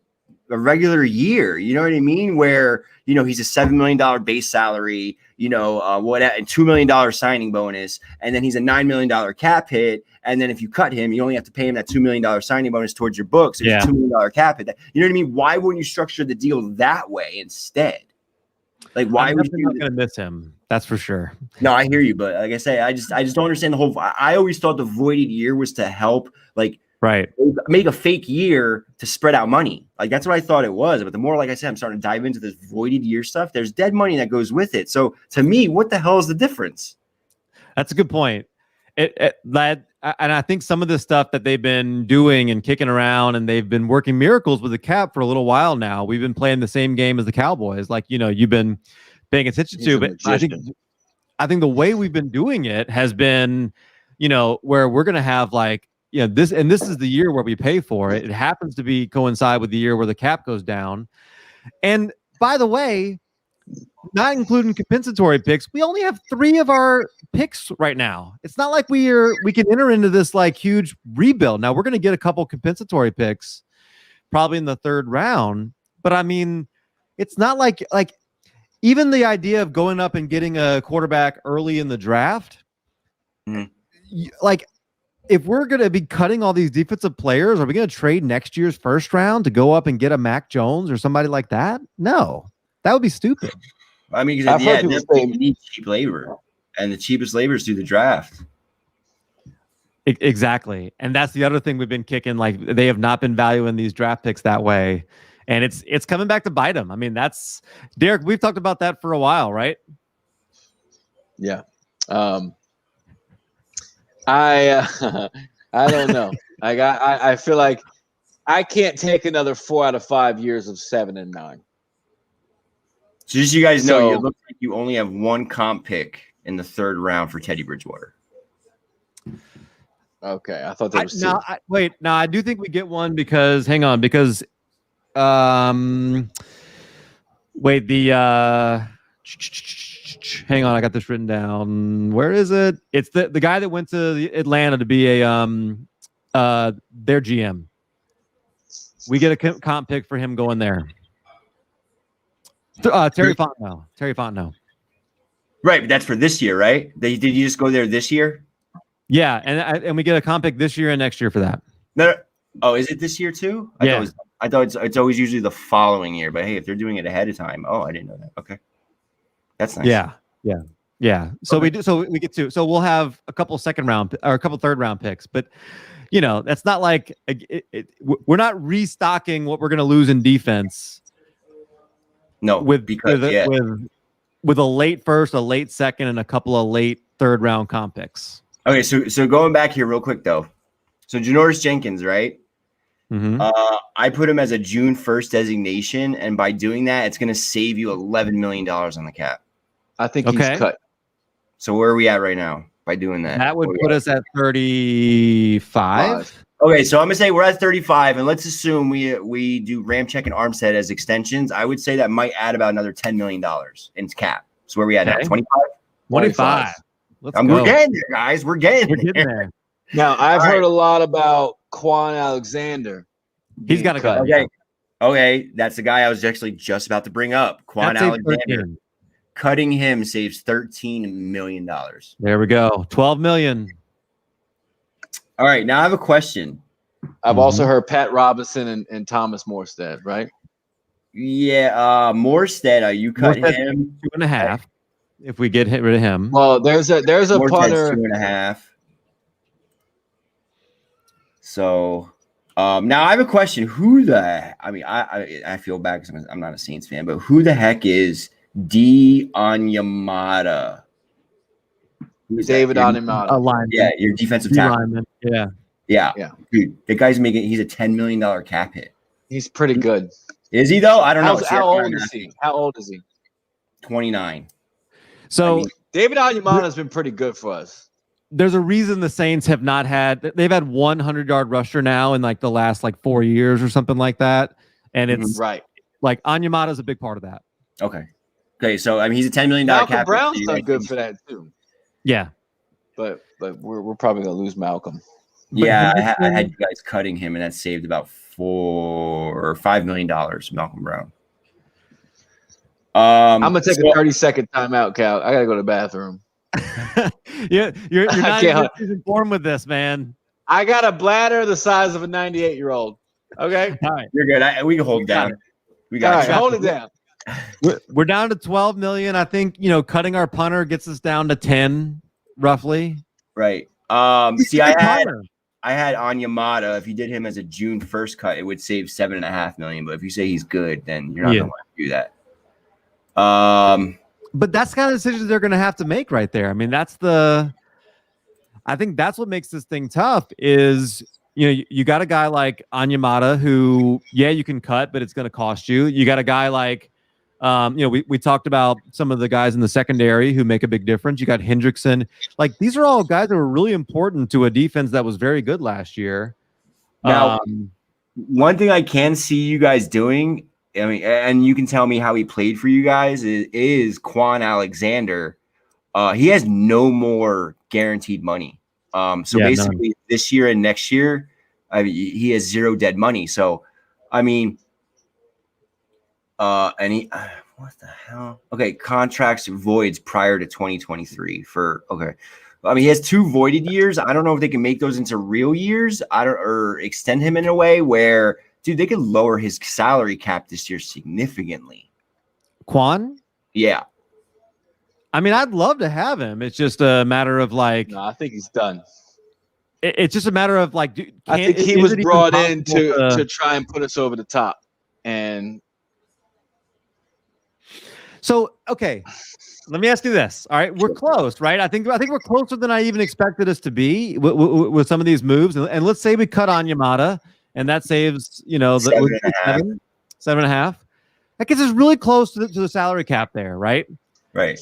a regular year. You know what I mean? Where, he's a $7 million base salary, and $2 million signing bonus. And then he's a $9 million cap hit. And then if you cut him, you only have to pay him that $2 million signing bonus towards your books. So it's a $2 million cap hit. You know what I mean? Why wouldn't you structure the deal that way instead? Like, why would you not going to miss him? That's for sure. No, I hear you. But like I say, I just don't understand the whole. I always thought the voided year was to help, like, right, make a fake year to spread out money. Like, that's what I thought it was. But the more, like I said, I'm starting to dive into this voided year stuff. There's dead money that goes with it. So to me, what the hell is the difference? That's a good point. And I think some of the stuff that they've been doing and kicking around, and they've been working miracles with the cap for a little while now. We've been playing the same game as the Cowboys, like, you've been paying attention to. But I think the way we've been doing it has been, where we're going to have this is the year where we pay for it. It happens to coincide with the year where the cap goes down. And by the way, not including compensatory picks, we only have 3 of our picks right now. It's not like we can enter into this huge rebuild. Now we're going to get a couple compensatory picks probably in the 3rd round, but I mean, it's not like even the idea of going up and getting a quarterback early in the draft, if we're going to be cutting all these defensive players, are we going to trade next year's 1st round to go up and get a Mac Jones or somebody like that? No, that would be stupid. I mean, because they need cheap labor, and the cheapest labor is through the draft. Exactly. And that's the other thing we've been kicking. They have not been valuing these draft picks that way. And it's coming back to bite them. I mean, that's Derek. We've talked about that for a while, right? Yeah. I don't know. I feel like I can't take another 4 out of 5 years of 7 and 9. So just so you guys know, it looks like you only have 1 comp pick in the 3rd round for Teddy Bridgewater. Okay, I thought that was 2. No, I do think we get one because hang on, because hang on, I got this written down. Where is it? It's the guy that went to Atlanta to be their GM. We get a comp pick for him going there. Terry Fontenot. Right, but that's for this year, right? Did you just go there this year? Yeah, and we get a comp pick this year and next year for that. No. Oh, is it this year too? I thought it's always usually the following year. But hey, if they're doing it ahead of time, I didn't know that. Okay, that's nice. Yeah. So we do. So we get to. So we'll have a couple 2nd round or a couple 3rd round picks, but that's not like we're not restocking what we're going to lose in defense. No, with a late 1st, a late 2nd, and a couple of late 3rd round comp picks. Okay, so going back here real quick though, so Janoris Jenkins, right? Mm-hmm. I put him as a June 1st designation, and by doing that, it's going to save you $11 million on the cap. I think he's cut. So where are we at right now by doing that? That would put us at 35. Okay, so I'm gonna say we're at 35, and let's assume we do Ramcheck and Armstead as extensions. I would say that might add about another $10 million in cap. So where are we at now? 25? 25. We're getting there, guys. We're getting there. Now, I've heard a lot about Quan Alexander. He's got to cut. Okay, that's the guy I was actually just about to bring up. Quan Alexander. Cutting him saves $13 million. There we go. $12 million. All right, now I have a question. I've also heard Pat Robinson and Thomas Morstead, right? Yeah, Morstead. You cut him 2.5. If we get rid of him, well, there's a punter 2.5. So now I have a question. I feel bad because I'm not a Saints fan, but who the heck is Onyemata? David Onyemata. Yeah, your defensive tackle. Yeah. Dude, the guy's he's a $10 million cap hit. He's pretty good. Is he though? I don't know. How old is he? 29. So David Onyemata has been pretty good for us. There's a reason the Saints have not had. They've had 100-yard rusher now in the last 4 years or something like that, and it's right. Onyemata is a big part of that. Okay. So he's a $10 million Malcolm cap. Brown's done good for that too. Yeah, but we're probably gonna lose Malcolm. Yeah, I had you guys cutting him, and that saved about $4 or $5 million. Malcolm Brown. I'm gonna take a 30-second timeout, Cal. I gotta go to the bathroom. you're not even informed with this, man. I got a bladder the size of a 98-year-old. Okay, all right, you're good. We can hold down. We got all right, hold it down. We're down to 12 million. I think cutting our punter gets us down to 10, roughly. Right. See, I had Onyemata. If you did him as a June 1st cut, it would save $7.5 million. But if you say he's good, then you're not gonna want to do that. But that's kind of decisions they're going to have to make right there. I mean, I think that's what makes this thing tough is, you got a guy like Onyemata who, you can cut, but it's going to cost you. You got a guy like, we talked about some of the guys in the secondary who make a big difference. You got Hendrickson. Like, these are all guys that were really important to a defense that was very good last year. Now, one thing I can see you guys doing, I mean, and you can tell me how he played for you guys, is Quan Alexander. He has no more guaranteed money. Basically this year and next year, he has zero dead money. So, I mean, what the hell? Okay, contracts voids prior to 2023 I mean, he has 2 voided years. I don't know if they can make those into real years. Or extend him in a way where, dude, they could lower his salary cap this year significantly. Quan? Yeah. I mean, I'd love to have him. It's just a matter of like. No, I think he's done. It's just a matter of like. I think he was brought in to try and put us over the top. And so, okay, let me ask you this. All right, we're close, right? I think we're closer than I even expected us to be with some of these moves. And let's say we cut Onyemata. And that saves, the 7.5. That gets us really close to the salary cap there, right? Right.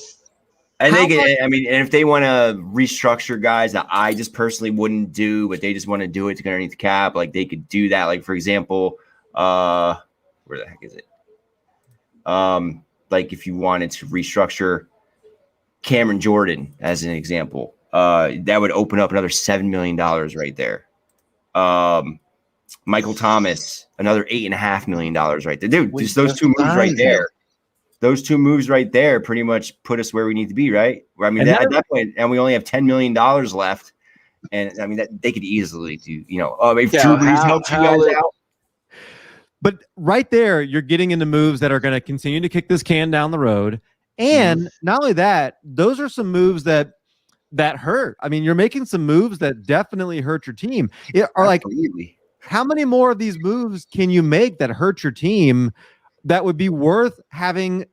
And and if they want to restructure guys that I just personally wouldn't do, but they just want to do it to get underneath the cap, like they could do that. Like, for example, where the heck is it? Like if you wanted to restructure Cameron Jordan as an example, that would open up another $7 million right there. Michael Thomas, another $8.5 million right there. Dude, just those 2 moves right there. Those 2 moves right there pretty much put us where we need to be, right? I mean, at that point, and we only have $10 million left. And I mean, that they could easily do, if Drew Brees helps you guys out. But right there, you're getting into moves that are going to continue to kick this can down the road. And not only that, those are some moves that hurt. I mean, you're making some moves that definitely hurt your team. How many more of these moves can you make that hurt your team that would be worth having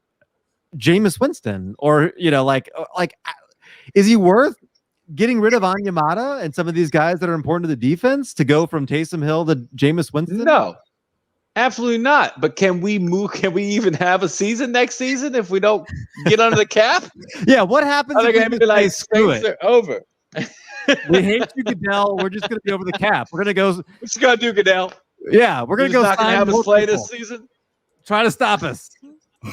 Jameis Winston? Or, is he worth getting rid of Onyemata and some of these guys that are important to the defense to go from Taysom Hill to Jameis Winston? No, absolutely not. But can we even have a season next season if we don't get under the cap? Yeah, what happens if we be like, screw it? Over. We hate you, Goodell. We're just going to be over the cap. We're going to go. What's going to do, Goodell? Yeah, we're going to go. Not going to have us play this season. Try to stop us. I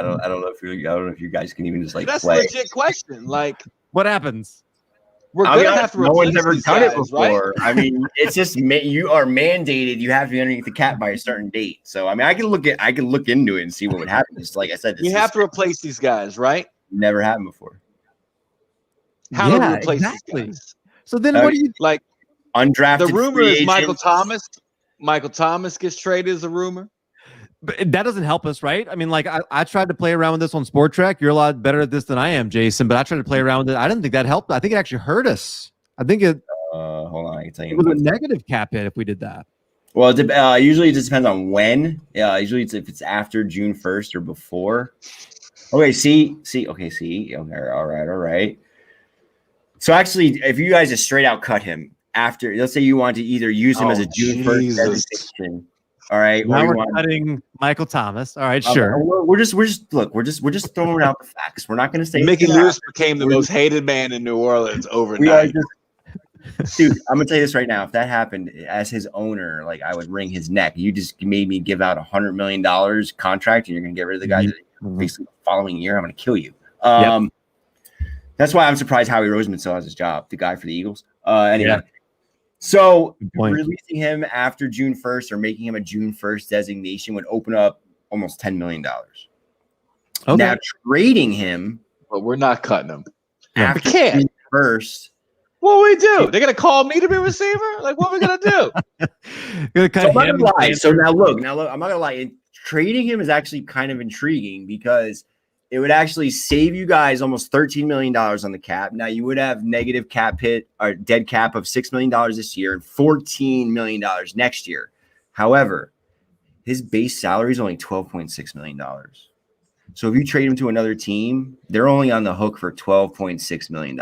don't know if you guys can even just like. That's play. a legit question. Like, what happens? We're going to have to. No one's ever done it before. Right? I mean, it's just you are mandated. You have to be underneath the cap by a certain date. So I mean, I can look into it and see what would happen. Just like I said, we have to replace these guys, right? Never happened before. How do we replace these guys? So then, what do you like? Undrafted. The rumor is Michael Thomas. Michael Thomas gets traded as a rumor. But that doesn't help us, right? I mean, like I tried to play around with this on Sport Track. You're a lot better at this than I am, Jason. But I tried to play around with it. I didn't think that helped. I think it actually hurt us. I think it. Hold on, I can tell you. It was a negative cap hit if we did that. Well, usually it just depends on when. Usually it's if it's after June 1st or before. Okay, see. Okay, all right. So actually, if you guys just straight out cut him after, let's say you want to either use him as a June 1st designation. All right. Now we're cutting Michael Thomas. All right, sure. We're just throwing out the facts. We're not going to say Mickey Lewis became the most hated man in New Orleans overnight. Dude, I'm gonna tell you this right now. If that happened as his owner, like I would wring his neck. You just made me give out $100 million contract, and you're gonna get rid of the guy basically the following year. I'm gonna kill you. That's why I'm surprised Howie Roseman still has his job, the guy for the Eagles. Anyway. Yeah. So releasing him after June 1st or making him a June 1st designation would open up almost $10 million. Okay. Now trading him, but we're not cutting him. After June 1st. What we do? They're gonna call me to be a receiver? Like, what are we gonna do? I'm not gonna lie. So now look, I'm not gonna lie. Trading him is actually kind of intriguing because it would actually save you guys almost $13 million on the cap. Now you would have negative cap hit or dead cap of $6 million this year and $14 million next year. However, his base salary is only $12.6 million. So if you trade him to another team, they're only on the hook for $12.6 million.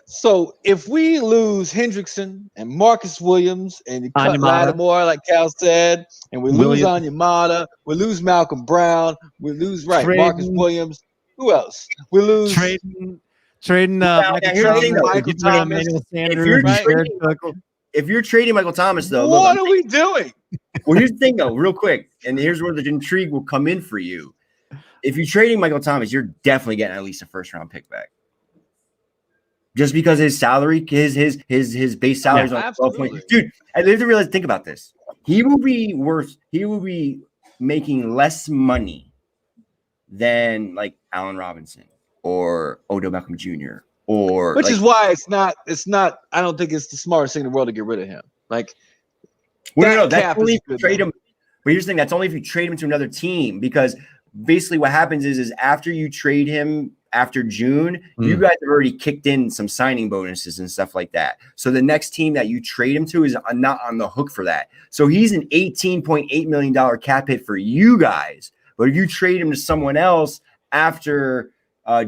So if we lose Hendrickson and Marcus Williams and you cut Lattimore, like Cal said, and we lose Onyemata, we lose Malcolm Brown, we lose Marcus Williams. Who else? We lose trading Michael Thomas. Emanuel Sanders, if you're trading Michael Thomas, though, what are we doing? Well, here's the thing, though, real quick, and here's where the intrigue will come in for you. If you're trading Michael Thomas, you're definitely getting at least a first-round pick back. Just because his salary, his base salary is on 12 points. Dude, I have to realize, think about this. He will be making less money than like Allen Robinson or Odell Beckham Jr. Which is why it's not, I don't think it's the smartest thing in the world to get rid of him. Like, no, that's only if you trade him. But here's the thing, that's only if you trade him to another team, because basically what happens is after you trade him after June, you guys have already kicked in some signing bonuses and stuff like that. So the next team that you trade him to is not on the hook for that. So he's an $18.8 million cap hit for you guys. But if you trade him to someone else after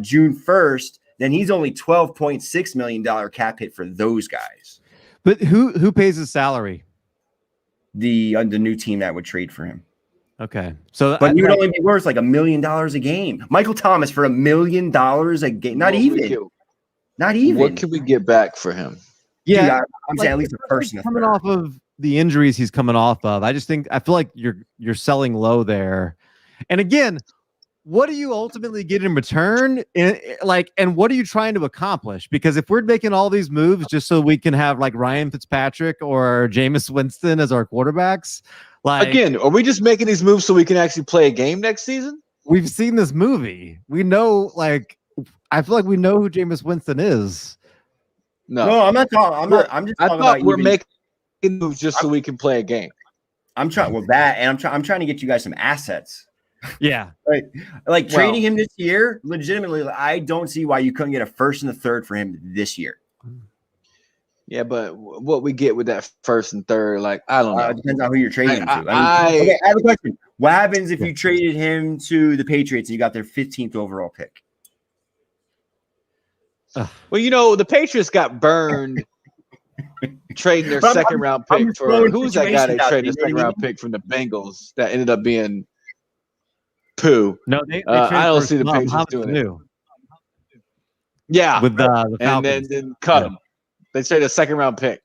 June 1st, then he's only $12.6 million cap hit for those guys. But who pays his salary? The new team that would trade for him. Okay. So but he would only be worth like $1 million a game. Michael Thomas for $1 million a game. Not even. What can we get back for him? Yeah. Dude, I'm saying at least a person coming off of the injuries he's coming off of. I feel like you're selling low there. And again, what do you ultimately get in return? And what are you trying to accomplish? Because if we're making all these moves just so we can have like Ryan Fitzpatrick or Jameis Winston as our quarterbacks, like, again, are we just making these moves so we can actually play a game next season? We've seen this movie. We know, I feel like we know who Jameis Winston is. No, I'm not talking. I'm just talking about we're making moves just so we can play a game. I'm trying. Well, that and I'm trying to get you guys some assets. Yeah, like trading him this year. Legitimately, I don't see why you couldn't get a first and a third for him this year. Yeah, but what we get with that first and third, like, I don't know. It depends on who you're trading him to. I have a question. What happens if you traded him to the Patriots and you got their 15th overall pick? Well, the Patriots got burned trading their second round pick for who's that guy they traded a second round pick from the Bengals that ended up being poo. No, they I don't see the Patriots doing it. Yeah, with the and then cut him. They traded a second round pick.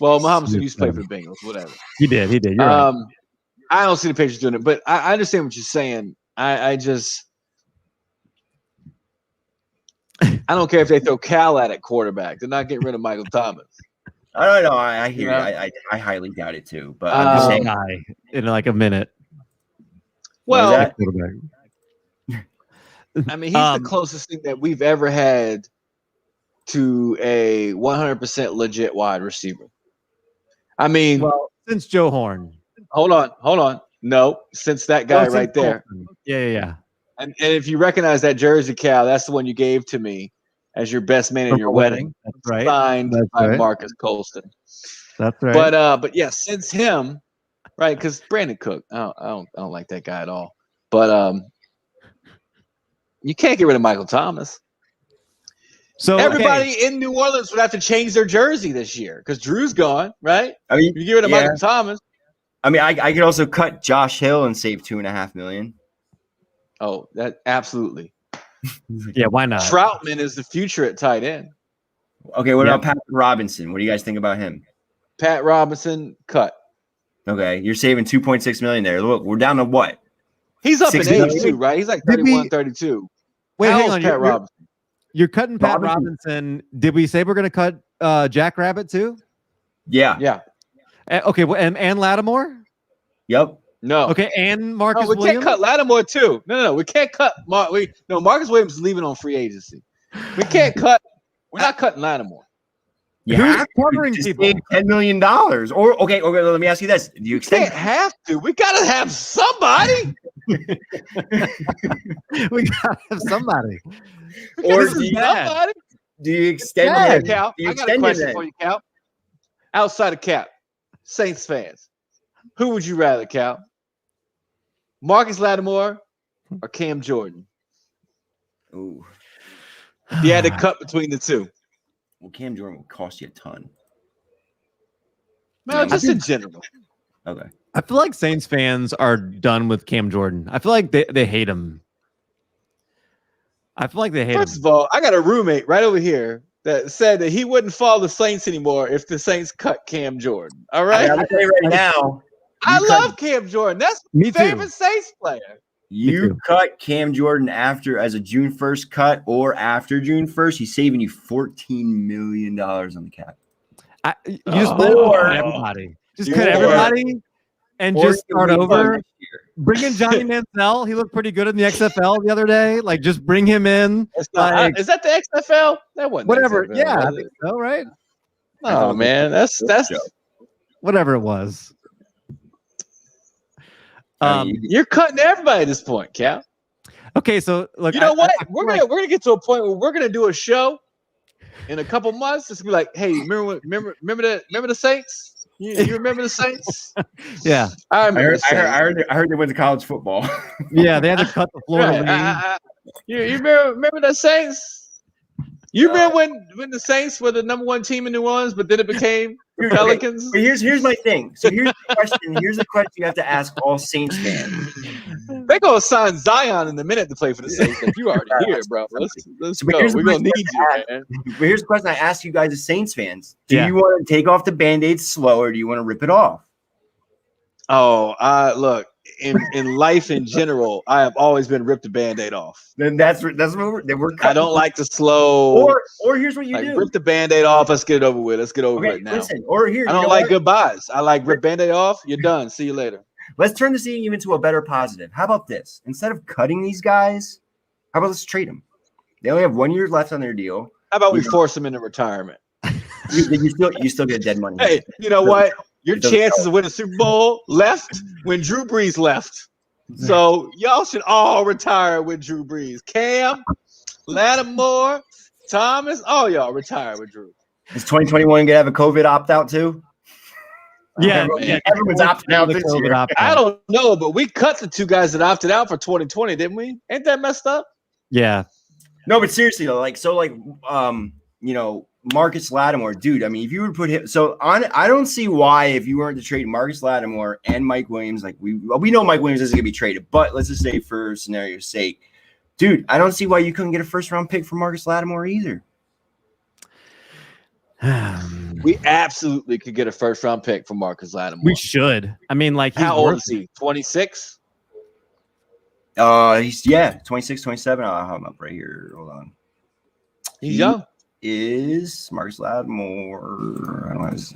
Well, Mohamed used to play for the Bengals, whatever. He did. You're right. I don't see the Patriots doing it, but I understand what you're saying. I don't care if they throw Cal at quarterback. They're not getting rid of Michael Thomas. I don't know. I hear you. I highly doubt it too. But I'm just saying, in like a minute. Well, I mean, he's the closest thing that we've ever had to a 100% legit wide receiver. I mean, since Joe Horn. Hold on. No, since that guy right there. Yeah. And if you recognize that jersey, Cal, that's the one you gave to me as your best man in your wedding. That's right. Signed by Marcus Colston. That's right. But yeah, since him, right? Because Brandon Cook, I don't like that guy at all. But you can't get rid of Michael Thomas. So everybody in New Orleans would have to change their jersey this year because Drew's gone, right? I mean, you get rid of Michael Thomas. I mean, I could also cut Josh Hill and save $2.5 million. Oh, that absolutely. Yeah, why not? Troutman is the future at tight end. Okay, what about Pat Robinson? What do you guys think about him? Pat Robinson, cut. Okay, you're saving $2.6 million there. Look, we're down to what? He's up in age too, right? He's like 31, 32. Wait, hang on. Pat Robinson? you're cutting Pat Robinson. Did we say we're going to cut Jack Rabbit too? Yeah. Okay, and Lattimore? Yep. No. Okay, and Marcus we Williams? can't cut Lattimore too. No, we can't cut. Marcus Williams is leaving on free agency. We can't cut. We're not cutting Lattimore. Who's covering people? $10 million. Or okay, let me ask you this: do you extend? Can't have to. We gotta have somebody. We gotta have somebody. Or somebody. Do you extend him? Cal, I got a question for you, Cal. Outside of Cap, Saints fans, who would you rather, Cal? Marcus Lattimore or Cam Jordan? Ooh. If you had to cut between the two. Well, Cam Jordan would cost you a ton. No, just in general. Okay. I feel like Saints fans are done with Cam Jordan. I feel like they hate him. First of all, I got a roommate right over here that said that he wouldn't follow the Saints anymore if the Saints cut Cam Jordan. All right? I'll tell you right now. I love Cam Jordan. That's my favorite Saints player. You cut Cam Jordan as a June 1st cut or after June 1st, he's saving you $14 million on the cap. You just cut everybody. Just cut everybody and just start over. Bring in Johnny Manziel. He looked pretty good in the XFL the other day. Like, just bring him in. Is that the XFL? That wasn't whatever. XFL, yeah, I think so, right? Oh man, that's whatever it was. You're cutting everybody at this point, Cal. Okay, so look, you know what? We're gonna get to a point where we're gonna do a show in a couple months. It's gonna be like, hey, remember the Saints? You remember the Saints? Yeah, I heard they went to college football. Yeah, they had to cut the Florida league. You remember the Saints? You remember when the Saints were the number one team in New Orleans, but then it became the Pelicans? But here's my thing. So here's the question. Here's the question you have to ask all Saints fans. They're gonna sign Zion in the minute to play for the Saints. If you already here, bro. Let's go. We're gonna need you, man. But here's the question I ask you guys as Saints fans. Do you want to take off the Band-Aid slow or do you want to rip it off? Oh, look. In life in general, I have always been ripped the Band-Aid off. Then that's what we're I don't like the slow. Or here's what you do: rip the Band-Aid off. Let's get it over with. Let's get over it now. Listen, or here I don't like goodbyes. I like rip Band-Aid off. You're done. See you later. Let's turn this even to a better positive. How about this? Instead of cutting these guys, how about let's trade them? They only have 1 year left on their deal. How about we force them into retirement? You still get dead money. Hey, you know what? Your chances of winning a Super Bowl left when Drew Brees left. So y'all should all retire with Drew Brees. Cam, Lattimore, Thomas, all y'all retire with Drew. Is 2021 gonna have a COVID opt-out too? Yeah, everyone's opting out this year. I don't know, but we cut the two guys that opted out for 2020, didn't we? Ain't that messed up? Yeah. No, but seriously though, Marcus Lattimore, dude. I mean, if you would put him, I don't see why if you weren't to trade Marcus Lattimore and Mike Williams, like we know Mike Williams isn't gonna be traded, but let's just say for scenario's sake, dude, I don't see why you couldn't get a first round pick for Marcus Lattimore either. We absolutely could get a first round pick for Marcus Lattimore. We should. I mean, like, how old is he? 26? He's 26, 27. I'll have him up right here. Hold on. He's young. Is Marcus Lattimore? I don't know his,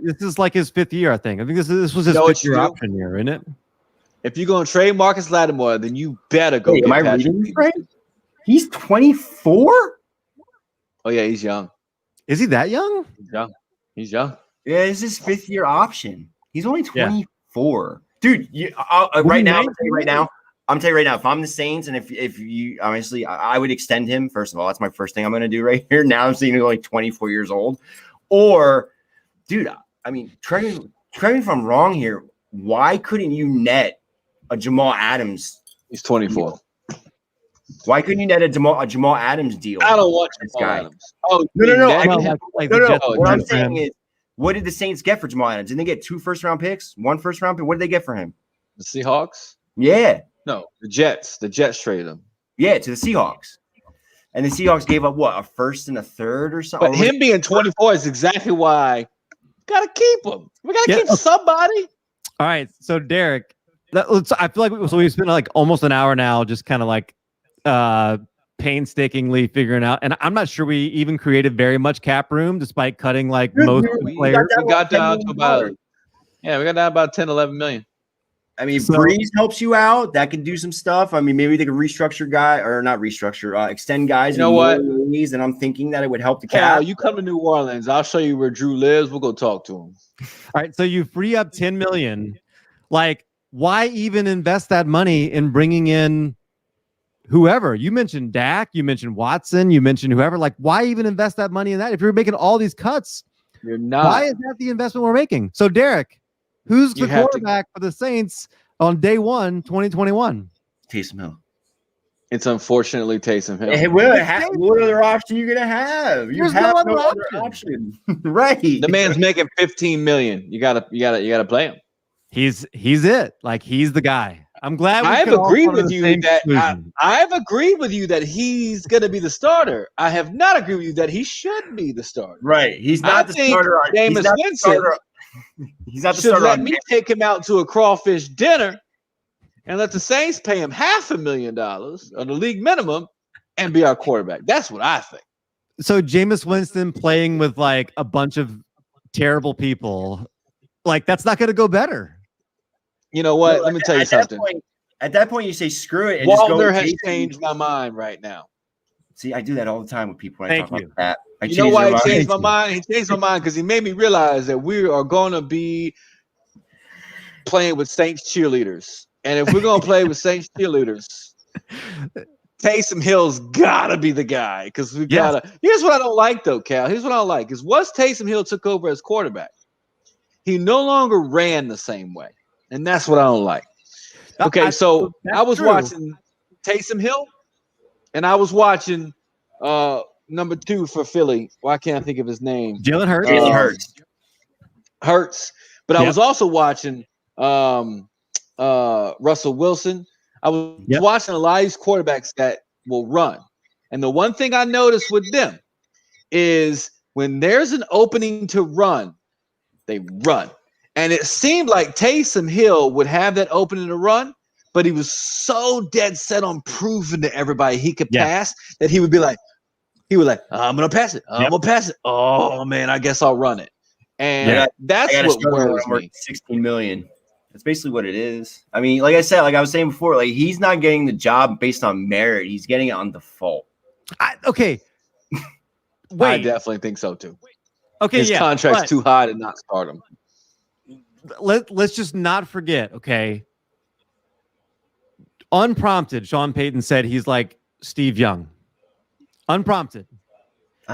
this is like his 5th year, I think. I think this was his 5th year option year, isn't it? If you're gonna trade Marcus Lattimore, then you better go. Am I reading this right? He's 24. Oh yeah, he's young. Is he that young? He's young. Yeah, it's his 5th year option. He's only 24. Dude, right now, I'm telling you right now, if I'm the Saints and if you honestly, I would extend him. First of all, that's my first thing I'm going to do right here. Now I'm seeing he's only 24 years old. Or, dude, I mean, correct me if I'm wrong here. Why couldn't you net a Jamal Adams? He's 24. Why couldn't you net a Jamal Adams deal? I don't want this guy. Adams. Oh, no. What I'm saying is, what did the Saints get for Jamal Adams? Didn't they get 2 first round picks? 1 first round pick? What did they get for him? The Seahawks? Yeah. No, the Jets. The Jets traded him. Yeah, to the Seahawks. And the Seahawks gave up what, a first and a third or something? But him being 24 is exactly why we gotta keep him. We gotta keep somebody. All right. So Derek, I feel like we spent like almost an hour now just kind of like painstakingly figuring out. And I'm not sure we even created very much cap room despite cutting like most players. We got down to about we got down about 10, 11 million. I mean, Brees helps you out. That can do some stuff. I mean, maybe they could restructure extend guys. You know what? Ways, and I'm thinking that it would help the cap. Cal, you come to New Orleans. I'll show you where Drew lives. We'll go talk to him. All right. So you free up 10 million. Like, why even invest that money in bringing in whoever? You mentioned Dak. You mentioned Watson. You mentioned whoever. Like, why even invest that money in that? If you're making all these cuts, you're not. Why is that the investment we're making? So, Derek, who's the quarterback for the Saints on day 1, 2021? Taysom Hill. It's unfortunately Taysom Hill. Hey, what other option you gonna have? You have no other option. Right. The man's making $15 million. You gotta play him. He's it. Like, he's the guy. I'm glad. I've agreed with you that I've agreed with you that he's gonna be the starter. I have not agreed with you that he should be the starter. Right. He's not the starter. Jameis Winston. He's not the starter. Let me take him out to a crawfish dinner and let the Saints pay him $500,000 on the league minimum and be our quarterback. That's what I think. So Jameis Winston playing with like a bunch of terrible people, like that's not going to go better. You know what? Let me tell you something. At that point, you say screw it. And Waldner has changed my mind right now. See, I do that all the time with people when I talk about that. You know why he changed my mind? He changed my mind because he made me realize that we are going to be playing with Saints cheerleaders. And if we're going to play with Saints cheerleaders, Taysom Hill's got to be the guy because we got to. Here's what I don't like, though, Cal. Here's what I don't like is once Taysom Hill took over as quarterback, he no longer ran the same way. And that's what I don't like. Okay, so I was watching Taysom Hill, and I was watching number 2 for Philly. Why can't I think of his name? Jalen Hurts. Hurts. But I was also watching Russell Wilson. I was watching a lot of these quarterbacks that will run. And the one thing I noticed with them is when there's an opening to run, they run. And it seemed like Taysom Hill would have that opening to run, but he was so dead set on proving to everybody he could pass that he would like, I'm going to pass it. I'm going to pass it. Oh, man, I guess I'll run it. And that's what worries me. 16 million. That's basically what it is. I mean, like I said, like I was saying before, like he's not getting the job based on merit. He's getting it on default. Okay. Wait. I definitely think so, too. Okay, his contract's too high to not start him. Let's just not forget, okay? Unprompted, Sean Payton said he's like Steve Young. Unprompted.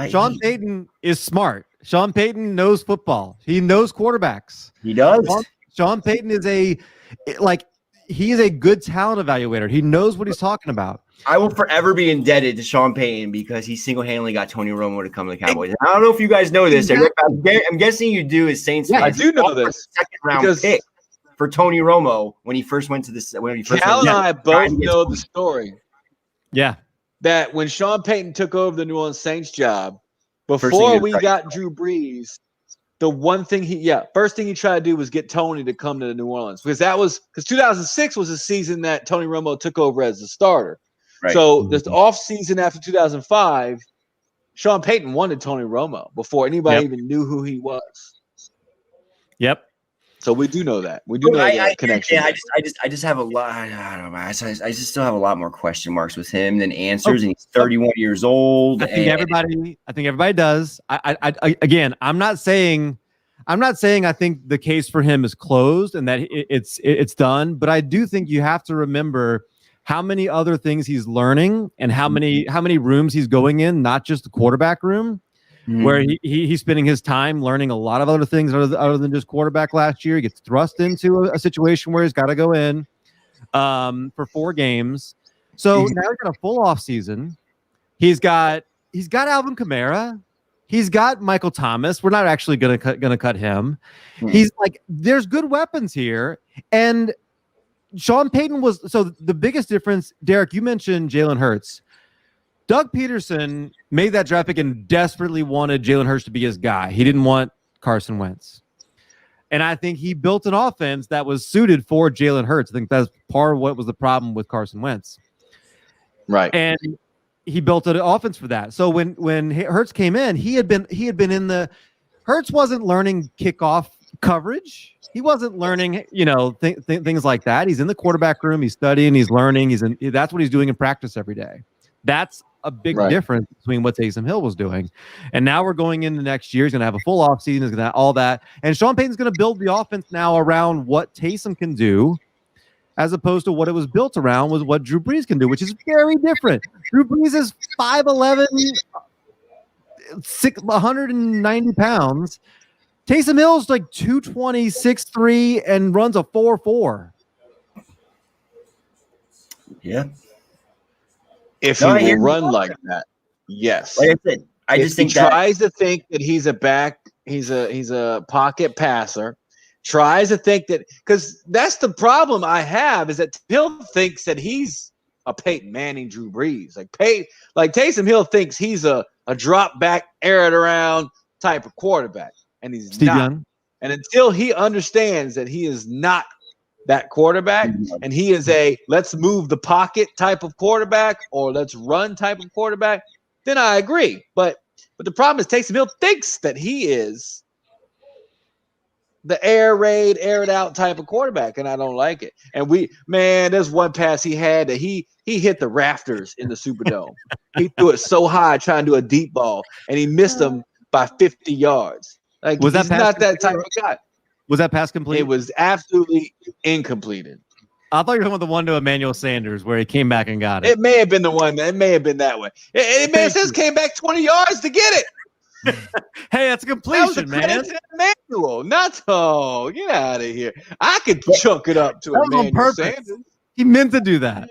Sean Payton is smart. Sean Payton knows football. He knows quarterbacks. He does. Sean Payton is he is a good talent evaluator. He knows what he's talking about. I will forever be indebted to Sean Payton because he single-handedly got Tony Romo to come to the Cowboys. I don't know if you guys know this. I'm guessing you do as Saints fans. I do know this. Second-round pick for Tony Romo when he first went to this. Cal and I both know the story. Yeah. That when Sean Payton took over the New Orleans Saints job, before we got Drew Brees, the one thing first thing he tried to do was get Tony to come to the New Orleans because 2006 was the season that Tony Romo took over as the starter. Right. So this off season after 2005, Sean Payton wanted Tony Romo before anybody even knew who he was. Yep. So we do know that. We do know that connection. Yeah, I just have a lot. I don't know. I just still have a lot more question marks with him than answers, and he's 31 years old. I think everybody does. Again, I'm not saying I think the case for him is closed and that it's done, but I do think you have to remember how many other things he's learning and how many rooms he's going in, not just the quarterback room. Where he's spending his time learning a lot of other things other than just quarterback last year. He gets thrust into a situation where he's got to go in for 4 games. So now he's got a full off season. He's got Alvin Kamara. He's got Michael Thomas. We're not actually gonna cut him. He's like, there's good weapons here. And Sean Payton the biggest difference, Derek, you mentioned Jalen Hurts. Doug Peterson made that draft pick and desperately wanted Jalen Hurts to be his guy. He didn't want Carson Wentz. And I think he built an offense that was suited for Jalen Hurts. I think that's part of what was the problem with Carson Wentz. Right. And he built an offense for that. So when Hurts came in, he had been in the Hurts wasn't learning kickoff coverage. He wasn't learning, things like that. He's in the quarterback room. He's studying. He's learning. That's what he's doing in practice every day. That's a big difference between what Taysom Hill was doing. And now we're going into next year. He's going to have a full offseason. He's going to have all that. And Sean Payton's going to build the offense now around what Taysom can do, as opposed to what it was built around was what Drew Brees can do, which is very different. Drew Brees is 5'11", 190 pounds. Taysom Hill's like 220, 6'3", and runs a 4.4. Yeah. If he will run like that, yes. Like I said, I just think he tries to think that he's a back, he's a pocket passer. Tries to think that, because that's the problem I have, is that Hill thinks that he's a Peyton Manning, Drew Brees. Like Taysom Hill thinks he's a drop back, air it around type of quarterback, and he's Steve not. Young. And until he understands that he is not that quarterback, and he is a let's move the pocket type of quarterback or let's run type of quarterback, then I agree. But the problem is Taysom Hill thinks that he is the air it out type of quarterback, and I don't like it. And there's one pass he had that he hit the rafters in the Superdome. He threw it so high trying to do a deep ball, and he missed them by 50 yards. Like, was that he's not that type of guy. Was that pass complete? It was absolutely incompleted. I thought you were talking about the one to Emanuel Sanders where he came back and got it. It may have been the one. It may have been that way. Emanuel Sanders came back 20 yards to get it. Hey, that's a completion, man. Emanuel, get out of here. I could chunk it up to Emanuel Sanders. He meant to do that.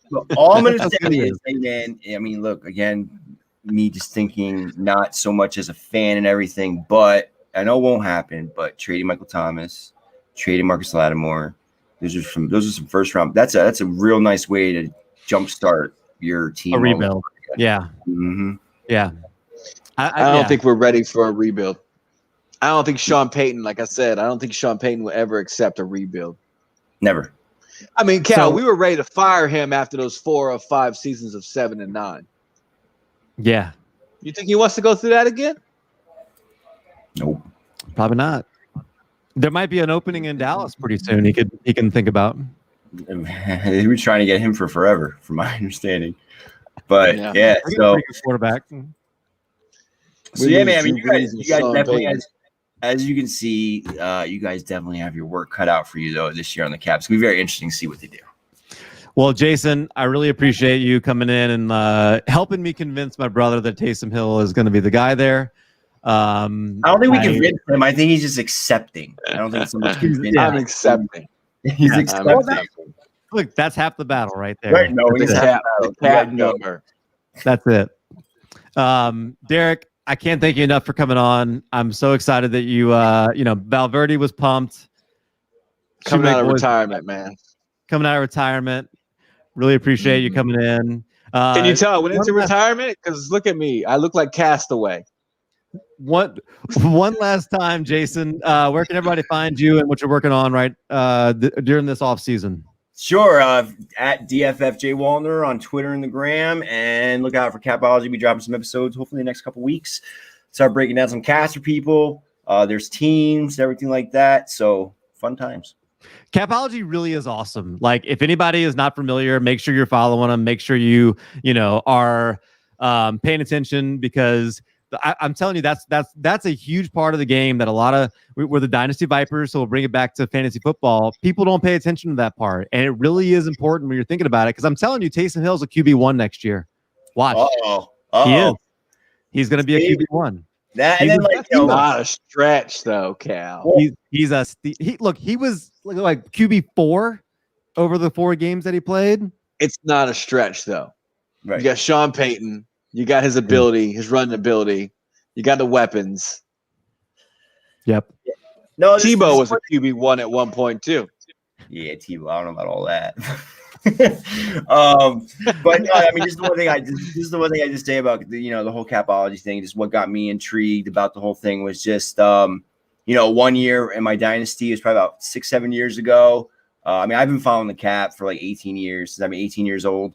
Well, all I'm going to say is, man, I mean, look, again, me just thinking not so much as a fan and everything, but I know it won't happen, but trading Michael Thomas, trading Marcus Lattimore, those are some first round. That's a real nice way to jumpstart your team. A rebuild. Yeah. Mm-hmm. Yeah. I don't think we're ready for a rebuild. I don't think Sean Payton, like I said, I don't think Sean Payton will ever accept a rebuild. Never. I mean, Cal, we were ready to fire him after those 4 or 5 seasons of 7 and 9. Yeah. You think he wants to go through that again? Nope. Probably not. There might be an opening in Dallas pretty soon. He can think about. They were trying to get him for forever, from my understanding. But yeah, so quarterback. So yeah, man. I mean, you guys definitely, as you can see, you guys definitely have your work cut out for you though this year on the Caps. It's gonna be very interesting to see what they do. Well, Jason, I really appreciate you coming in and helping me convince my brother that Taysom Hill is going to be the guy there. I don't think we convinced him. I think he's just accepting. I don't think so much. I'm accepting. He's accepting. Look, that's half the battle right there. Right? No, he's half the cap number. That's it. Derek, I can't thank you enough for coming on. I'm so excited that you, Valverde was pumped. Coming out of retirement, man. Coming out of retirement. Really appreciate you coming in. Can you tell I went into retirement? Because look at me. I look like Castaway. One last time, Jason, where can everybody find you and what you're working on during this off season? Sure. At DFFJ Walner on Twitter and the Gram, and look out for Capology. Be dropping some episodes hopefully the next couple weeks. Start breaking down some caster people. There's teams, everything like that. So fun times. Capology really is awesome. Like, if anybody is not familiar, make sure you're following them. Make sure you are paying attention, because I'm telling you, that's a huge part of the game that we're the Dynasty Vipers, so we'll bring it back to fantasy football. People don't pay attention to that part, and it really is important when you're thinking about it, because I'm telling you, Taysom Hill's a QB1 next year. Watch. He is. He's going to be a QB1. That's not a stretch, though, Cal. He was like QB4 over the 4 games that he played. It's not a stretch, though. Right. You got Sean Payton. You got his ability, his running ability. You got the weapons. Yep. No, Tebow was a QB1 at one point too. Yeah, Tebow. I don't know about all that. But no, I mean, this is the one thing I just say about the whole Capology thing. Just what got me intrigued about the whole thing was just 1 year in my dynasty. It was probably about 6-7 years ago. I mean, I've been following the Cap for like 18 years since I'm 18 years old.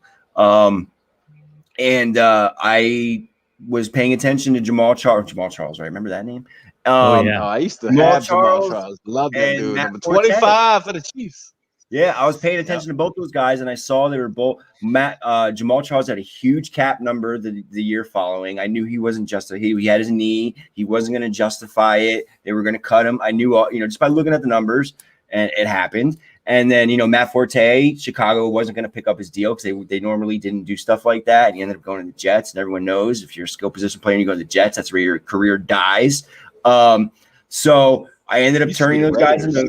and I was paying attention to Jamal Charles, right? Remember that name? Oh, yeah. I used to Jamal have Jamal Charles Charles. Love that and dude. Matt Number Forte. 25 for the Chiefs. Yeah, I was paying attention to both those guys, and I saw they were both Jamal Charles had a huge cap number the year following. I knew he wasn't he had his knee. He wasn't going to justify it. They were going to cut him. I knew just by looking at the numbers, and it happened. And then Matt Forte, Chicago wasn't going to pick up his deal because they normally didn't do stuff like that. And he ended up going to the Jets, and everyone knows if you're a skill position player and you go to the Jets, that's where your career dies. So I ended up turning those guys into.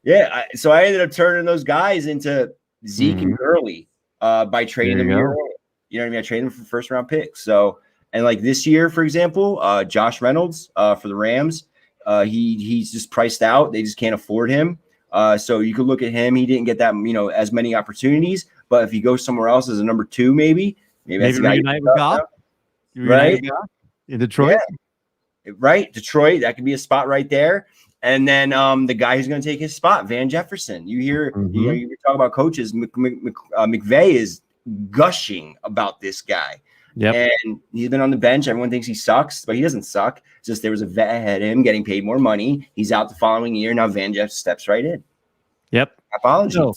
Yeah, so I ended up turning those guys into Zeke and Gurley by trading them. You know what I mean? I traded them for first-round picks. So, and like this year, for example, Josh Reynolds for the Rams, he's just priced out. They just can't afford him. So you could look at him. He didn't get that as many opportunities. But if he goes somewhere else as a number 2, maybe that's the guy reunite with Goff, right? In Detroit, right? Detroit, that could be a spot right there. And then the guy who's going to take his spot, Van Jefferson. You hear, you talk about coaches. McVay is gushing about this guy. Yep. And he's been on the bench. Everyone thinks he sucks, but he doesn't suck. It's just there was a vet ahead of him getting paid more money. He's out the following year. Now Van Jeff steps right in. Yep. Apologies. So,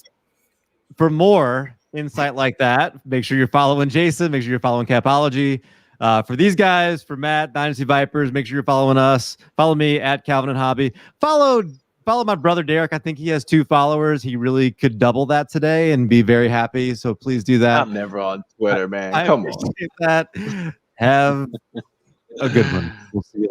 for more insight like that, make sure you're following Jason. Make sure you're following Capology. For these guys, for Matt, Dynasty Vipers, make sure you're following us. Follow me at Calvin and Hobby. Follow my brother Derek. I think he has 2 followers. He really could double that today and be very happy. So please do that. I'm never on Twitter, man. I Come on. appreciate that. Have a good one. We'll see you later.